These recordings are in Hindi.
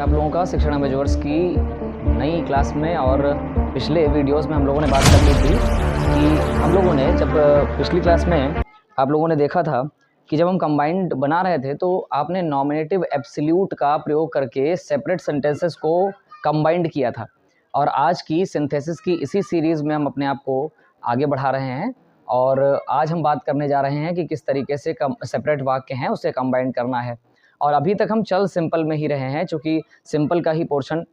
आप लोगों का शिक्षण मेजर्स की नई क्लास में और पिछले वीडियोस में हम लोगों ने बात कर ली थी कि हम लोगों ने जब पिछली क्लास में आप लोगों ने देखा था कि जब हम कंबाइंड बना रहे थे तो आपने नॉमिनेटिव एब्सोल्यूट का प्रयोग करके सेपरेट सेंटेंसेस को कंबाइंड किया था। और आज की सिंथेसिस की इसी सीरीज़ में हम अपने आप को आगे बढ़ा रहे हैं और आज हम बात करने जा रहे हैं कि किस तरीके से सेपरेट वाक्य हैं उसे कंबाइंड करना है। और अभी तक हम चल सिंपल में ही रहे हैं, चूँकि सिंपल का ही पोर्शन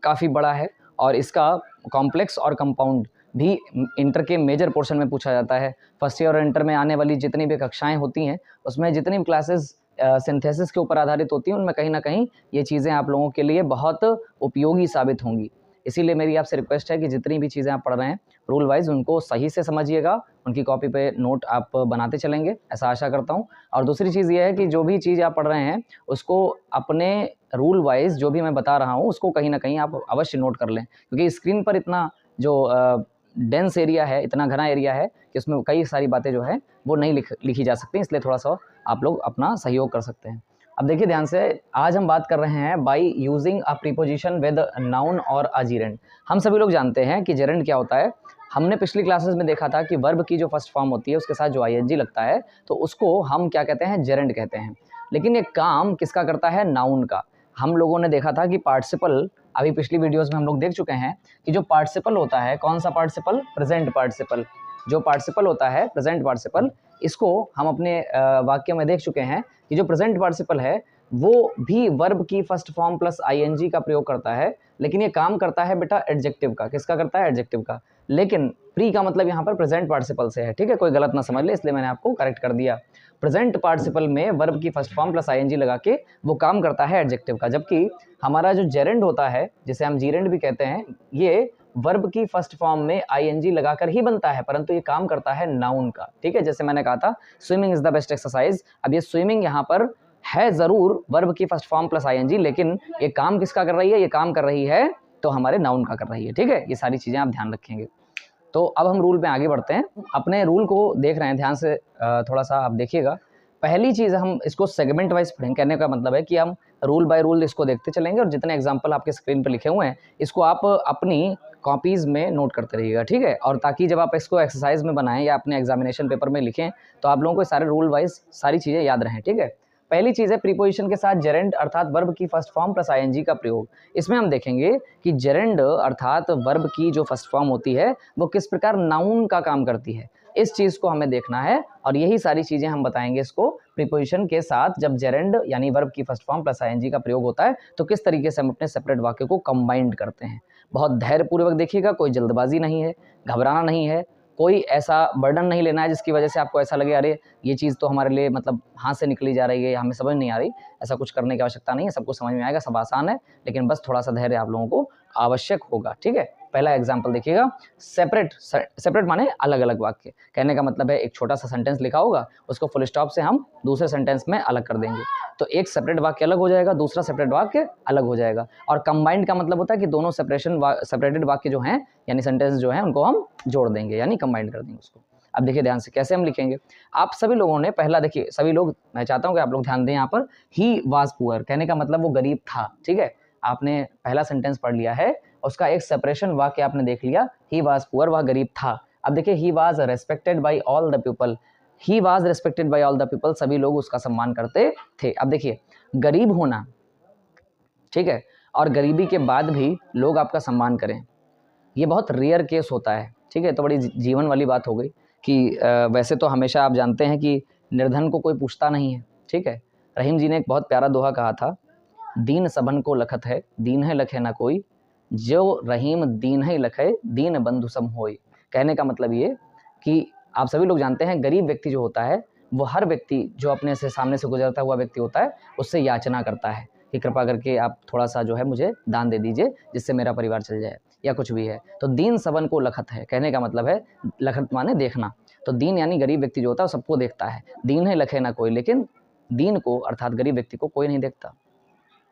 काफ़ी बड़ा है और इसका कॉम्प्लेक्स और कंपाउंड भी इंटर के मेजर पोर्शन में पूछा जाता है। फर्स्ट ईयर और इंटर में आने वाली जितनी भी कक्षाएं होती हैं उसमें जितनी भी क्लासेस सिंथेसिस के ऊपर आधारित होती हैं उनमें कहीं ना कहीं ये चीज़ें आप लोगों के लिए बहुत उपयोगी साबित होंगी। इसीलिए मेरी आपसे रिक्वेस्ट है कि जितनी भी चीज़ें आप पढ़ रहे हैं रूल वाइज उनको सही से समझिएगा, उनकी कॉपी पे नोट आप बनाते चलेंगे, ऐसा आशा करता हूँ। और दूसरी चीज़ ये है कि जो भी चीज़ आप पढ़ रहे हैं उसको अपने रूल वाइज जो भी मैं बता रहा हूँ उसको कहीं ना कहीं आप अवश्य नोट कर लें, क्योंकि स्क्रीन पर इतना जो डेंस एरिया है, इतना घना एरिया है कि उसमें कई सारी बातें जो है वो नहीं लिखी जा सकती, इसलिए थोड़ा सा आप लोग अपना सहयोग कर सकते हैं। अब देखिए ध्यान से, आज हम बात कर रहे हैं by using a preposition with noun और अ जेरेंड। हम सभी लोग जानते हैं कि जेरेंड क्या होता है। हमने पिछली क्लासेस में देखा था कि वर्ब की जो फर्स्ट फॉर्म होती है उसके साथ जो आईएनजी लगता है तो उसको हम क्या कहते हैं, जेरेंड कहते हैं। लेकिन ये काम किसका करता है, नाउन का। हम लोगों ने देखा था कि पार्टिसिपल, अभी पिछली वीडियोस में हम लोग देख चुके हैं कि जो पार्टिसिपल होता है, कौन सा पार्टिसिपल, प्रेजेंट पार्टिसिपल। जो पार्टिसिपल होता है प्रेजेंट पार्टिसिपल, इसको हम अपने वाक्य में देख चुके हैं कि जो प्रेजेंट पार्टिसिपल है वो भी वर्ब की फर्स्ट फॉर्म प्लस आईएनजी का प्रयोग करता है, लेकिन ये काम करता है बेटा एडजेक्टिव का। किसका करता है, एडजेक्टिव का। लेकिन प्री का मतलब यहाँ पर प्रेजेंट पार्टिसिपल से है, ठीक है, कोई गलत ना समझ ले, इसलिए मैंने आपको करेक्ट कर दिया। प्रेजेंट पार्टिसिपल में वर्ब की फर्स्ट फॉर्म प्लस आईएनजी लगा के वो काम करता है एडजेक्टिव का, जबकि हमारा जो जेरेंड होता है, जिसे हम जीरेंड भी कहते हैं, ये वर्ब की फर्स्ट फॉर्म में आईएनजी लगाकर ही बनता है, परंतु ये काम करता है नाउन का, ठीक है। जैसे मैंने कहा था swimming is the best exercise. अब ये स्विमिंग यहाँ पर है जरूर वर्ब की फर्स्ट फॉर्म प्लस आईएनजी, लेकिन ये काम किसका कर रही है, ये काम कर रही है तो हमारे नाउन का कर रही है, ठीक है। ये सारी चीजें आप ध्यान रखेंगे। तो अब हम रूल पे आगे बढ़ते हैं, अपने रूल को देख रहे हैं ध्यान से, थोड़ा सा आप देखिएगा। पहली चीज हम इसको सेगमेंट वाइज पढ़ेंगे, कहने का मतलब है कि हम रूल बाय रूल इसको देखते चलेंगे और जितने एग्जाम्पल आपके स्क्रीन पर लिखे हुए हैं इसको आप अपनी कॉपीज में नोट करते रहिएगा, ठीक है। और ताकि जब आप इसको एक्सरसाइज में बनाएं या अपने एग्जामिनेशन पेपर में लिखें तो आप लोगों को सारे रूल वाइज सारी चीजें याद रहें, ठीक है। पहली चीज है प्रीपोजिशन के साथ जेरेंड अर्थात वर्ब की फर्स्ट फॉर्म प्लस आईएनजी का प्रयोग। इसमें हम देखेंगे कि जेरेंड अर्थात वर्ब की जो फर्स्ट फॉर्म होती है वो किस प्रकार नाउन का काम करती है, इस चीज को हमें देखना है। और यही सारी चीजें हम बताएंगे इसको प्रीपोजिशन के साथ जब जेरेंड यानी वर्ब की फर्स्ट फॉर्म प्लस आईएनजी का प्रयोग होता है तो किस तरीके से हम अपने सेपरेट वाक्य को कंबाइंड करते हैं। बहुत धैर्यपूर्वक देखिएगा, कोई जल्दबाजी नहीं है, घबराना नहीं है, कोई ऐसा बर्डन नहीं लेना है जिसकी वजह से आपको ऐसा लगे अरे ये चीज़ तो हमारे लिए मतलब हाथ से निकली जा रही है, हमें समझ नहीं आ रही। ऐसा कुछ करने की आवश्यकता नहीं है, सब कुछ समझ में आएगा, सब आसान है, लेकिन बस थोड़ा सा धैर्य आप लोगों को आवश्यक होगा, ठीक है। पहला एग्जाम्पल देखिएगा, सेपरेट। सेपरेट माने अलग अलग वाक्य, कहने का मतलब है एक छोटा सा सेंटेंस लिखा होगा उसको फुल स्टॉप से हम दूसरे सेंटेंस में अलग कर देंगे, तो एक सेपरेट वाक्य अलग हो जाएगा, दूसरा सेपरेट वाक्य अलग हो जाएगा। और कंबाइंड का मतलब होता है कि दोनों सेपरेटेड वाक्य जो हैं यानी सेंटेंस जो हैं उनको हम जोड़ देंगे यानी कंबाइंड कर देंगे उसको। अब देखिए ध्यान से कैसे हम लिखेंगे। आप सभी लोगों ने पहला देखिए, सभी लोग, मैं चाहता हूं कि आप लोग ध्यान दें यहाँ पर। ही वाज पुअर कहने का मतलब वो गरीब था, ठीक है। आपने पहला सेंटेंस पढ़ लिया है, उसका एक सेपरेशन वाक्य आपने देख लिया, ही वाज पुअर, वह गरीब था। अब देखिए he was respected by all the people, he was respected by all the people, सभी लोग उसका सम्मान करते थे। अब देखिए गरीब होना, ठीक है, और गरीबी के बाद भी लोग आपका सम्मान करें, ये बहुत रेयर केस होता है, ठीक है। तो बड़ी जीवन वाली बात हो गई कि वैसे तो हमेशा आप जानते हैं कि निर्धन को कोई पूछता नहीं है, ठीक है। रहीम जी ने एक बहुत प्यारा दोहा कहा था, दीन सबन को लखत है, दीन है लखे ना कोई, जो रहीम दीन है लखे, दीन बंधु सम होय। कहने का मतलब ये कि आप सभी लोग जानते हैं गरीब व्यक्ति जो होता है वो हर व्यक्ति जो अपने से सामने से गुजरता हुआ व्यक्ति होता है उससे याचना करता है कि कृपा करके आप थोड़ा सा जो है मुझे दान दे दीजिए जिससे मेरा परिवार चल जाए या कुछ भी है। तो दीन सबन को लखत है, कहने का मतलब है लखत माने देखना, तो दीन यानी गरीब व्यक्ति जो होता है वो सबको देखता है, दीन है लखे ना कोई, लेकिन दीन को अर्थात गरीब व्यक्ति को कोई नहीं देखता।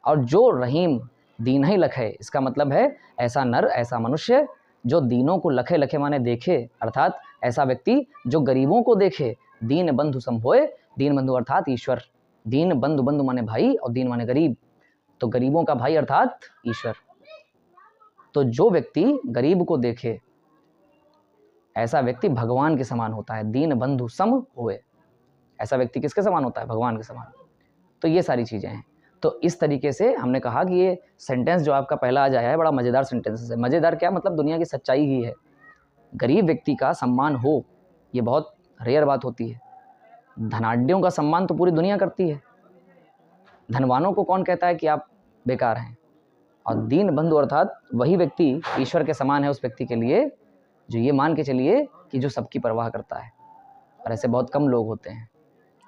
और जो रहीम दीन ही लखे, इसका मतलब है ऐसा नर, ऐसा मनुष्य जो दीनों को लखे, लखे माने देखे, अर्थात ऐसा व्यक्ति जो गरीबों को देखे, दीन बंधु सम होए, दीन बंधु अर्थात ईश्वर, दीन बंधु, बंधु माने भाई और दीन माने गरीब, तो गरीबों का भाई अर्थात ईश्वर। तो जो व्यक्ति गरीब को देखे ऐसा व्यक्ति भगवान के समान होता है। दीन बंधु सम हुए, ऐसा व्यक्ति किसके समान होता है? भगवान के समान। तो ये सारी चीज़ें हैं। तो इस तरीके से हमने कहा कि ये सेंटेंस जो आपका पहला आज आया है बड़ा मज़ेदार सेंटेंस है। मज़ेदार क्या मतलब? दुनिया की सच्चाई ही है। गरीब व्यक्ति का सम्मान हो ये बहुत रेयर बात होती है। धनाढ्यों का सम्मान तो पूरी दुनिया करती है। धनवानों को कौन कहता है कि आप बेकार हैं? और दीन बंधु अर्थात वही व्यक्ति ईश्वर के समान है उस व्यक्ति के लिए जो ये मान के चलिए कि जो सबकी परवाह करता है। और ऐसे बहुत कम लोग होते हैं।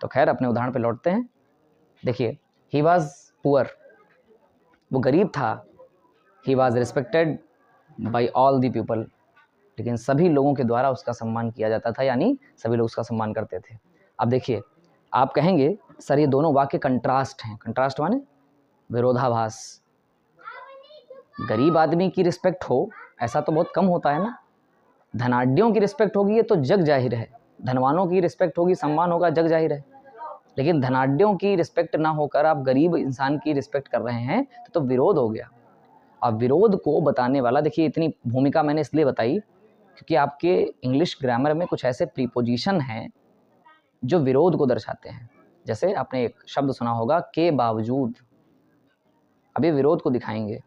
तो खैर अपने उदाहरण पे लौटते हैं। देखिए, ही वॉज पुअर, वो गरीब था। He was respected by all the people, लेकिन सभी लोगों के द्वारा उसका सम्मान किया जाता था, यानी सभी लोग उसका सम्मान करते थे। अब देखिए, आप कहेंगे सर ये दोनों वाक्य कंट्रास्ट हैं। कंट्रास्ट माने विरोधाभास। गरीब आदमी की रिस्पेक्ट हो ऐसा तो बहुत कम होता है ना। धनाढ्यों की रिस्पेक्ट होगी ये तो जग जाहिर है, धनवानों की रिस्पेक्ट होगी, सम्मान होगा, जग जाहिर है। लेकिन धनाढ्यों की रिस्पेक्ट ना होकर आप गरीब इंसान की रिस्पेक्ट कर रहे हैं तो विरोध हो गया। अब विरोध को बताने वाला, देखिए इतनी भूमिका मैंने इसलिए बताई क्योंकि आपके इंग्लिश ग्रामर में कुछ ऐसे प्रीपोजिशन हैं जो विरोध को दर्शाते हैं। जैसे आपने एक शब्द सुना होगा के बावजूद, अब ये विरोध को दिखाएंगे।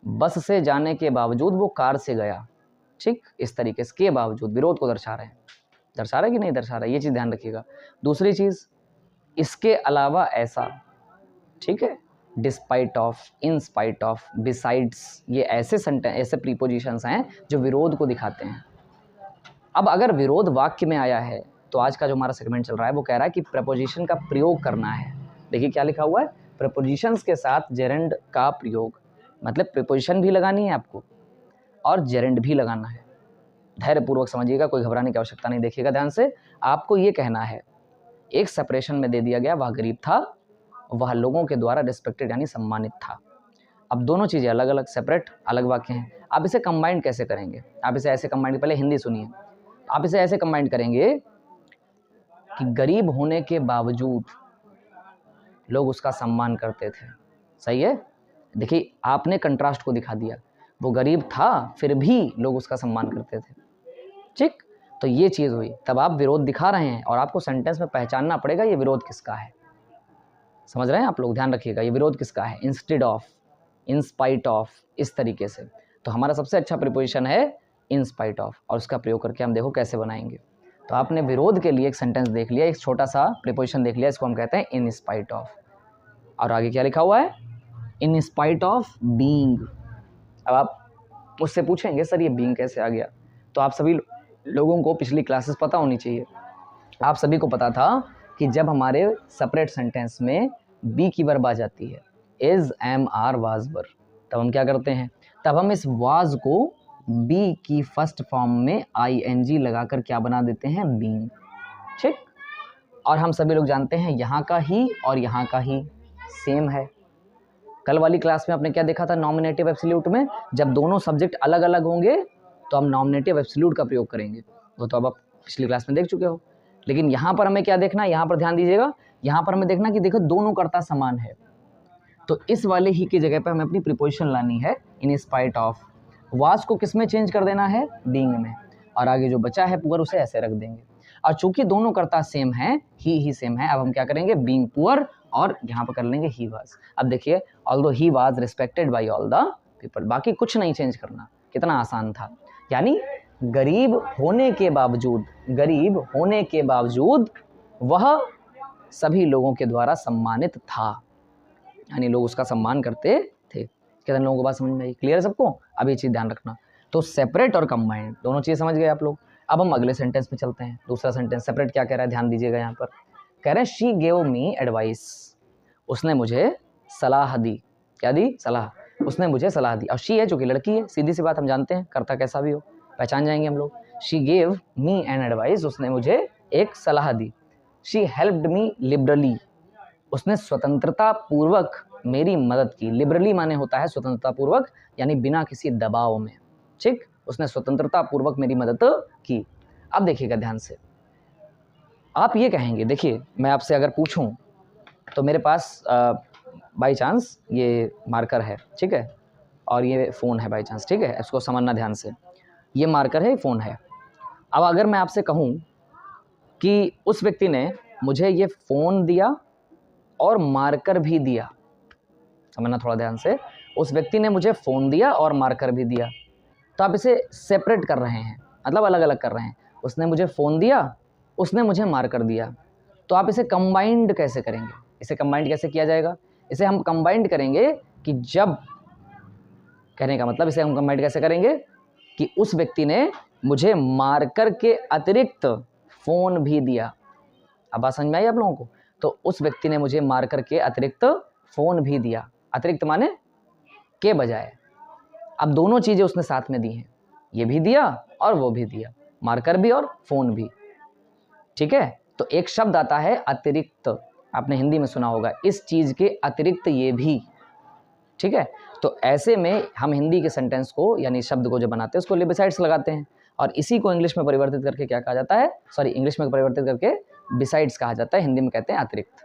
बस से जाने के बावजूद वो कार से गया, ठीक इस तरीके से के बावजूद विरोध को दर्शा रहे हैं। दर्शा रहा है कि नहीं दर्शा रहा है, ये चीज़ ध्यान रखिएगा। दूसरी चीज़, इसके अलावा ऐसा, ठीक है, despite of, in spite of, besides, ये ऐसे सेंटेंस, ऐसे प्रीपोजिशंस हैं जो विरोध को दिखाते हैं। अब अगर विरोध वाक्य में आया है तो आज का जो हमारा सेगमेंट चल रहा है वो कह रहा है कि प्रपोजिशन का प्रयोग करना है। देखिए क्या लिखा हुआ है, प्रपोजिशंस के साथ जेरेंड का प्रयोग, मतलब प्रपोजिशन भी लगानी है आपको और जेरेंड भी लगाना है। धैर्यपूर्वक समझिएगा, कोई घबराने की आवश्यकता नहीं। देखिएगा ध्यान से, आपको ये कहना है एक सेपरेशन में दे दिया गया, वह गरीब था, वह लोगों के द्वारा रिस्पेक्टेड यानी सम्मानित था। अब दोनों चीज़ें अलग अलग, सेपरेट अलग वाक्य हैं। आप इसे कंबाइन कैसे करेंगे? आप इसे ऐसे कंबाइन, पहले हिंदी सुनिए, आप इसे ऐसे कंबाइन करेंगे कि गरीब होने के बावजूद लोग उसका सम्मान करते थे। सही है? देखिए आपने कंट्रास्ट को दिखा दिया, वो गरीब था फिर भी लोग उसका सम्मान करते थे, ठीक। तो ये चीज़ हुई, तब आप विरोध दिखा रहे हैं और आपको सेंटेंस में पहचानना पड़ेगा ये विरोध किसका है। समझ रहे हैं आप लोग? ध्यान रखिएगा, ये विरोध किसका है, instead of, in spite of, इस तरीके से। तो हमारा सबसे अच्छा प्रीपोजिशन है इन स्पाइट ऑफ, और उसका प्रयोग करके हम देखो कैसे बनाएंगे। तो आपने विरोध के लिए एक सेंटेंस देख लिया, एक छोटा सा प्रीपोजिशन देख लिया, इसको हम कहते हैं इन स्पाइट ऑफ। और आगे क्या लिखा हुआ है, इन स्पाइट ऑफ बीइंग। अब आप मुझसे पूछेंगे सर ये बीइंग कैसे आ गया, तो आप सभी लोगों को पिछली क्लासेस पता होनी चाहिए। आप सभी को पता था कि जब हमारे सेपरेट सेंटेंस में बी की वर्ब आ जाती है, इज, एम, आर, वाज, वर, तब हम क्या करते हैं, तब हम इस वाज को बी की फर्स्ट फॉर्म में ING लगाकर क्या बना देते हैं, बीइंग, ठीक। और हम सभी लोग जानते हैं यहाँ का ही और यहाँ का ही सेम है। कल वाली क्लास में आपने क्या देखा था, नॉमिनेटिव एब्सोल्यूट में जब दोनों सब्जेक्ट अलग अलग होंगे तो हम नॉमिनेटिव एब्सोल्यूट का प्रयोग करेंगे, वो तो अब आप पिछली क्लास में देख चुके हो। लेकिन यहाँ पर हमें क्या देखना है, यहाँ पर ध्यान दीजिएगा, यहाँ पर हमें देखना कि देखो दोनों कर्ता समान है, तो इस वाले ही की जगह पर हमें अपनी प्रीपोजिशन लानी है, इन स्पाइट ऑफ। वाज को किस में चेंज कर देना है, बीइंग में, और आगे जो बचा है पुअर उसे ऐसे रख देंगे। और चूंकि दोनों कर्ता सेम है, ही सेम है, अब हम क्या करेंगे, बीइंग पुअर, और यहाँ पर कर लेंगे ही वाज। अब देखिए, although he was respected by all the people, बाकी कुछ नहीं चेंज करना, कितना आसान था। यानी गरीब होने के बावजूद, गरीब होने के बावजूद वह सभी लोगों के द्वारा सम्मानित था, यानी लोग उसका सम्मान करते थे। कितने लोगों को बात समझ में आई, क्लियर है सबको? अब ये चीज़ ध्यान रखना। तो सेपरेट और कंबाइंड दोनों चीज़ समझ गए आप लोग। अब हम अगले सेंटेंस में चलते हैं। दूसरा सेंटेंस सेपरेट क्या कह रहा है, ध्यान दीजिएगा। यहाँ पर कह रहे हैं शी गेव मी एडवाइस, उसने मुझे सलाह दी। क्या दी, सलाह, उसने मुझे सलाह दी। और शी है, जो कि लड़की है, सीधी सी बात, हम जानते हैं करता कैसा भी हो पहचान जाएंगे हम लोग। She gave me an advice, उसने मुझे एक सलाह दी। शी हेल्प्ड मी लिबरली, उसने स्वतंत्रता पूर्वक मेरी मदद की। लिबरली माने होता है स्वतंत्रता पूर्वक, यानी बिना किसी दबाव में, ठीक। उसने स्वतंत्रता पूर्वक मेरी मदद की। अब देखिएगा ध्यान से, आप ये कहेंगे, देखिए मैं आपसे अगर पूछूं तो मेरे पास बाई चांस ये मार्कर है, ठीक है, और ये फ़ोन है बाई चांस, ठीक है, इसको समझना ध्यान से, ये मार्कर है, फ़ोन है। अब अगर मैं आपसे कहूँ कि उस व्यक्ति ने मुझे ये फ़ोन दिया और मार्कर भी दिया, समझना थोड़ा ध्यान से, उस व्यक्ति ने मुझे फ़ोन दिया और मार्कर भी दिया, तो आप इसे सेपरेट कर रहे हैं, मतलब अलग अलग कर रहे हैं। उसने मुझे फ़ोन दिया, उसने मुझे मार्कर दिया, तो आप इसे कंबाइंड कैसे करेंगे? इसे कंबाइंड कैसे किया जाएगा? इसे हम कंबाइंड करेंगे कि जब, कहने का मतलब इसे हम कंबाइंड कैसे करेंगे कि उस व्यक्ति ने मुझे मार्कर के अतिरिक्त फ़ोन भी दिया। अब बात समझ में आई आप लोगों को? तो उस व्यक्ति ने मुझे मार्कर के अतिरिक्त फ़ोन भी दिया, अतिरिक्त माने के बजाय। अब दोनों चीज़ें उसने साथ में दी हैं, ये भी दिया और वो भी दिया, मार्कर भी और फ़ोन भी, ठीक है। तो एक शब्द आता है अतिरिक्त, आपने हिंदी में सुना होगा, इस चीज़ के अतिरिक्त ये भी, ठीक है। तो ऐसे में हम हिंदी के सेंटेंस को यानी शब्द को जब बनाते हैं उसको बिसाइड्स लगाते हैं, और इसी को इंग्लिश में परिवर्तित करके क्या कहा जाता है, सॉरी इंग्लिश में परिवर्तित करके बिसाइड्स कहा जाता है, हिंदी में कहते हैं अतिरिक्त।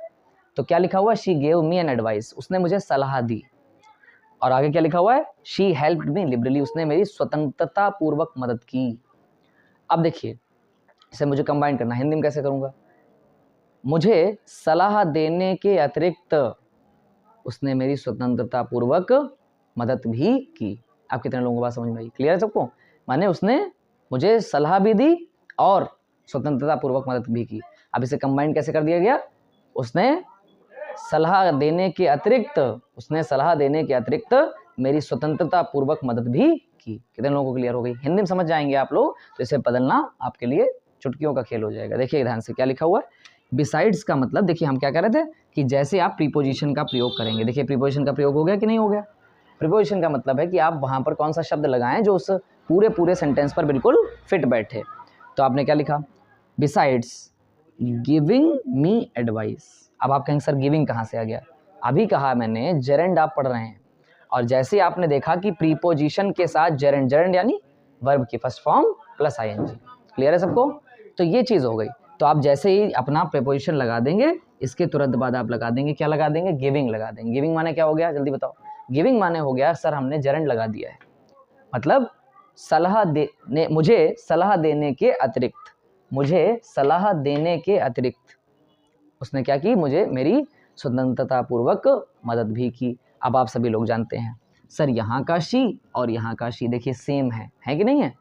तो क्या लिखा हुआ है, she gave me an advice, उसने मुझे सलाह दी, और आगे क्या लिखा हुआ है, शी हेल्प्ड मी लिबरली, उसने मेरी स्वतंत्रता पूर्वक मदद की। अब देखिए इसे मुझे कंबाइन करना, हिंदी में कैसे करूँगा, मुझे सलाह देने के अतिरिक्त उसने मेरी स्वतंत्रता पूर्वक मदद भी की। आप कितने लोगों को बात समझ में आई, क्लियर है सबको? माने उसने मुझे सलाह भी दी और स्वतंत्रता पूर्वक मदद भी की। अब इसे कंबाइन कैसे कर दिया गया, उसने सलाह देने के अतिरिक्त, उसने सलाह देने के अतिरिक्त मेरी स्वतंत्रता पूर्वक मदद भी की। कितने लोगों को क्लियर हो गई? हिंदी में समझ जाएंगे आप लोग तो इसे बदलना आपके लिए चुटकियों का खेल हो जाएगा। देखिए ध्यान से क्या लिखा हुआ है, बिसाइड्स का मतलब, देखिए हम क्या कह रहे थे कि जैसे आप प्रीपोजिशन का प्रयोग करेंगे, देखिए प्रीपोजिशन का प्रयोग हो गया कि नहीं हो गया। प्रीपोजिशन का मतलब है कि आप वहाँ पर कौन सा शब्द लगाएं जो उस पूरे सेंटेंस पर बिल्कुल फिट बैठे। तो आपने क्या लिखा, बिसाइड्स गिविंग मी एडवाइस। अब आप कहेंगे सर गिविंग कहाँ से आ गया, अभी कहा मैंने जेरेंड आप पढ़ रहे हैं, और जैसे आपने देखा कि प्रीपोजिशन के साथ जेरेंड, जेरेंड यानी वर्ब की first form plus I N G, clear है सबको? तो ये चीज़ हो गई। तो आप जैसे ही अपना प्रीपोजिशन लगा देंगे, इसके तुरंत बाद आप लगा देंगे, क्या लगा देंगे, गिविंग लगा देंगे। गिविंग माने क्या हो गया, जल्दी बताओ? गिविंग माने हो गया सर हमने जेरेंड लगा दिया है, मतलब सलाह देने, मुझे सलाह देने के अतिरिक्त, मुझे सलाह देने के अतिरिक्त उसने क्या की, मुझे मेरी स्वतंत्रता पूर्वक मदद भी की। अब आप सभी लोग जानते हैं सर यहाँ का शी और यहाँ का शी देखिए सेम है कि नहीं है?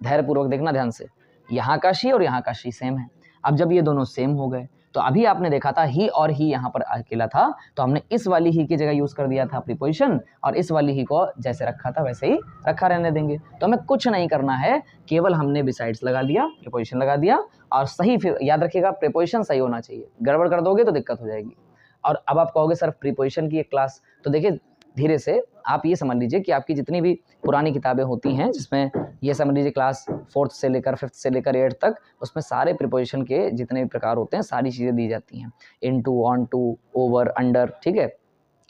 धैर्यपूर्वक देखना ध्यान से, यहाँ का शी और यहाँ का शी सेम है। अब जब ये दोनों सेम हो गए तो अभी आपने देखा था ही और ही यहाँ पर अकेला था, तो हमने इस वाली ही की जगह यूज़ कर दिया था प्रीपोजिशन, और इस वाली ही को जैसे रखा था वैसे ही रखा रहने देंगे। तो हमें कुछ नहीं करना है, केवल हमने बिसाइड्स लगा दिया, प्रीपोजिशन लगा दिया, और सही, फिर याद रखिएगा प्रीपोजिशन सही होना चाहिए, गड़बड़ कर दोगे तो दिक्कत हो जाएगी। और अब आप कहोगे सर प्रीपोजिशन की एक क्लास, तो देखिए धीरे से आप ये समझ लीजिए कि आपकी जितनी भी पुरानी किताबें होती हैं, जिसमें ये समझ लीजिए क्लास 4th से लेकर 5th से लेकर 8th तक, उसमें सारे प्रीपोजिशन के जितने भी प्रकार होते हैं सारी चीज़ें दी जाती हैं, into, on to, over, under, ठीक है,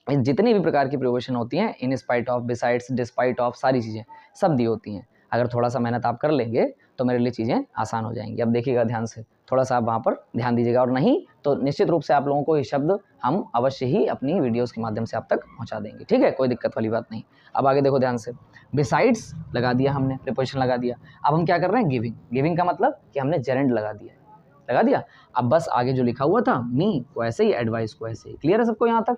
जितनी भी प्रकार की प्रीपोजिशन होती हैं, in spite of, besides, despite of, सारी चीज़ें सब दी होती हैं। अगर थोड़ा सा मेहनत आप कर लेंगे तो मेरे लिए चीज़ें आसान हो जाएंगी। अब देखिएगा ध्यान से, थोड़ा सा आप वहाँ पर ध्यान दीजिएगा, और नहीं तो निश्चित रूप से आप लोगों को ये शब्द हम अवश्य ही अपनी वीडियोस के माध्यम से आप तक पहुँचा देंगे, ठीक है, कोई दिक्कत वाली बात नहीं। अब आगे देखो ध्यान से, बिसाइड्स लगा दिया हमने, प्रीपोजिशन लगा दिया, अब हम क्या कर रहे हैं, गिविंग। गिविंग का मतलब कि हमने जेरेंड लगा दिया। अब बस आगे जो लिखा हुआ था मी को ऐसे ही, एडवाइस को ऐसे ही, क्लियर है सबको यहाँ तक?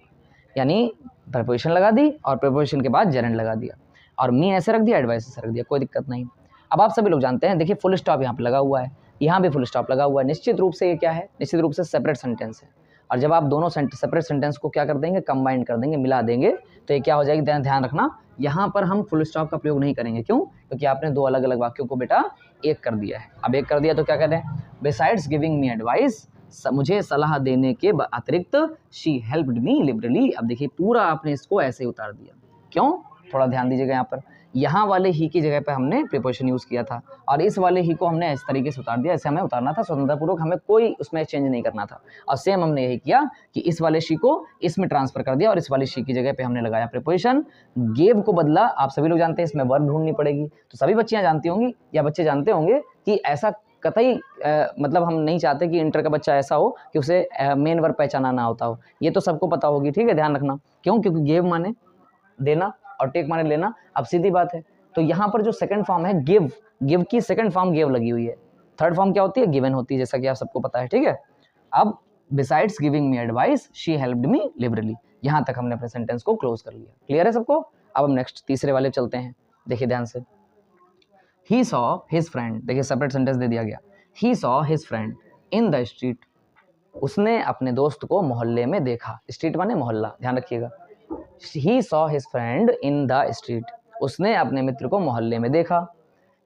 यानी प्रीपोजिशन लगा दी और प्रीपोजिशन के बाद जेरेंड लगा दिया, और मी ऐसे रख दिया, एडवाइस ऐसे रख दिया, कोई दिक्कत नहीं। अब आप सभी लोग जानते हैं, देखिए फुल स्टॉप यहाँ पे लगा हुआ है, यहाँ भी फुल स्टॉप लगा हुआ है, निश्चित रूप से ये क्या है, निश्चित रूप से सेपरेट सेंटेंस है। और जब आप दोनों सेपरेट सेंटेंस को क्या कर देंगे, कंबाइन कर देंगे, मिला देंगे, तो ये क्या हो जाएगी, ध्यान रखना, यहाँ पर हम फुल स्टॉप का प्रयोग नहीं करेंगे। क्यों? क्योंकि आपने दो अलग अलग वाक्यों को बेटा एक कर दिया है। अब एक कर दिया तो क्या कहते हैं, बिसाइड्स गिविंग मी एडवाइस, मुझे सलाह देने के अतिरिक्त शी हेल्प्ड मी लिबरली। अब देखिए पूरा आपने इसको ऐसे ही उतार दिया। क्यों? थोड़ा ध्यान दीजिएगा, यहाँ पर यहाँ वाले ही की जगह पे हमने प्रीपोजिशन यूज़ किया था, और इस वाले ही को हमने इस तरीके से उतार दिया, ऐसे हमें उतारना था स्वतंत्रपूर्वक, हमें कोई उसमें चेंज नहीं करना था। और सेम हमने यही किया कि इस वाले शी को इसमें ट्रांसफर कर दिया, और इस वाले शी की जगह पे हमने लगाया प्रीपोजिशन, गेव को बदला। आप सभी लोग जानते हैं इसमें वर्ब ढूंढनी पड़ेगी, तो सभी बच्चियाँ जानती होंगी या बच्चे जानते होंगे कि ऐसा कतई मतलब हम नहीं चाहते कि इंटर का बच्चा ऐसा हो कि उसे मेन वर्ब पहचाना ना होता हो। ये तो सबको पता होगी, ठीक है, ध्यान रखना। क्यों? क्योंकि गिव माने देना और टेक माने लेना। अब सीधी बात है, तो यहाँ पर जो सेकंड फॉर्म है गिव, गिव की सेकंड फॉर्म गिव लगी हुई है। थर्ड फॉर्म क्या होती है? गिवन होती है, जैसा कि आप सबको पता है, ठीक है। अब besides giving me advice she helped me liberally, यहाँ तक हमने अपने सेंटेंस को क्लोज कर लिया। क्लियर है सबको? अब हम नेक्स्ट तीसरे वाले चलते हैं, देखिए ध्यान से। He saw his friend, देखिए सेपरेट सेंटेंस दे दिया गया। He saw his friend in the street, उसने अपने दोस्त को मोहल्ले में देखा। स्ट्रीट माने मोहल्ला, ध्यान रखिएगा। He saw his friend in the street, उसने अपने मित्र को मोहल्ले में देखा।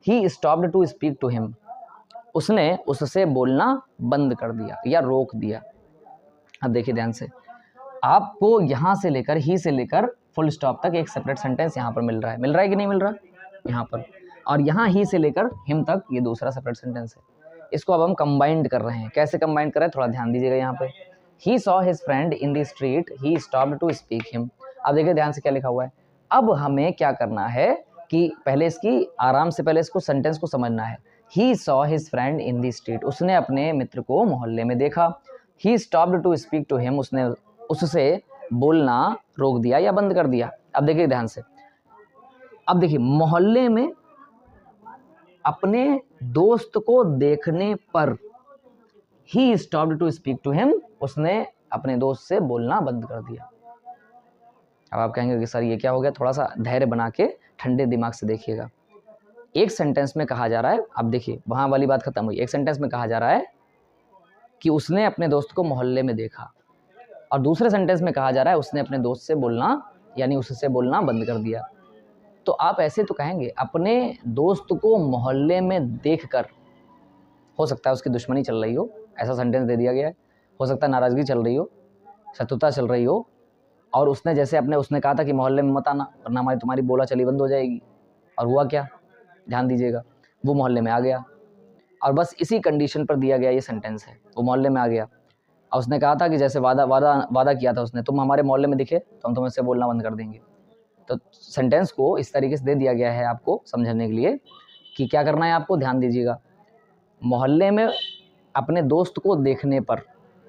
He stopped to speak to him, उसने उससे बोलना बंद कर दिया या रोक दिया। अब देखिए ध्यान से, आपको यहाँ से लेकर ही से लेकर फुल स्टॉप तक एक सेपरेट सेंटेंस यहाँ पर मिल रहा है कि नहीं मिल रहा? यहाँ पर, और यहाँ ही से लेकर हिम तक ये दूसरा सेपरेट सेंटेंस है। इसको अब हम कंबाइंड कर रहे हैं। कैसे कंबाइंड कर रहे हैं, थोड़ा ध्यान दीजिएगा यहाँ पे। He saw his friend in the street, he stopped to speak him. अब देखिए ध्यान से क्या लिखा हुआ है। अब हमें क्या करना है कि पहले इसकी आराम से पहले इसको सेंटेंस को समझना है। He saw his friend in the street, उसने अपने मित्र को मोहल्ले में देखा। He stopped to speak to him, उसने उससे बोलना रोक दिया या बंद कर दिया। अब देखिए ध्यान से, अब देखिए मोहल्ले में अपने दोस्त को देखने पर he stopped to speak to him, उसने अपने दोस्त से बोलना बंद कर दिया। अब आप कहेंगे कि सर ये क्या हो गया? थोड़ा सा धैर्य बना के ठंडे दिमाग से देखिएगा। एक सेंटेंस में कहा जा रहा है, अब देखिए वहां वाली बात खत्म हुई। एक सेंटेंस में कहा जा रहा है कि उसने अपने दोस्त को मोहल्ले में देखा, और दूसरे सेंटेंस में कहा जा रहा है उसने अपने दोस्त से बोलना यानी उससे बोलना बंद कर दिया। तो आप ऐसे तो कहेंगे अपने दोस्त को मोहल्ले में देखकर, हो सकता है उसकी दुश्मनी चल रही हो, ऐसा सेंटेंस दे दिया गया है। हो सकता है नाराज़गी चल रही हो, शत्रुता चल रही हो, और उसने जैसे उसने कहा था कि मोहल्ले में मत आना वरना हमारी तुम्हारी बोला चली बंद हो जाएगी, और हुआ क्या? ध्यान दीजिएगा, वो मोहल्ले में आ गया, और बस इसी कंडीशन पर दिया गया ये सेंटेंस है। वो मोहल्ले में आ गया और उसने कहा था कि जैसे वादा किया था उसने, तुम हमारे मोहल्ले में दिखे तो हम तुमसे बोलना बंद कर देंगे। तो सेंटेंस को इस तरीके से दे दिया गया है आपको समझने के लिए कि क्या करना है आपको। ध्यान दीजिएगा, मोहल्ले में अपने दोस्त को देखने पर,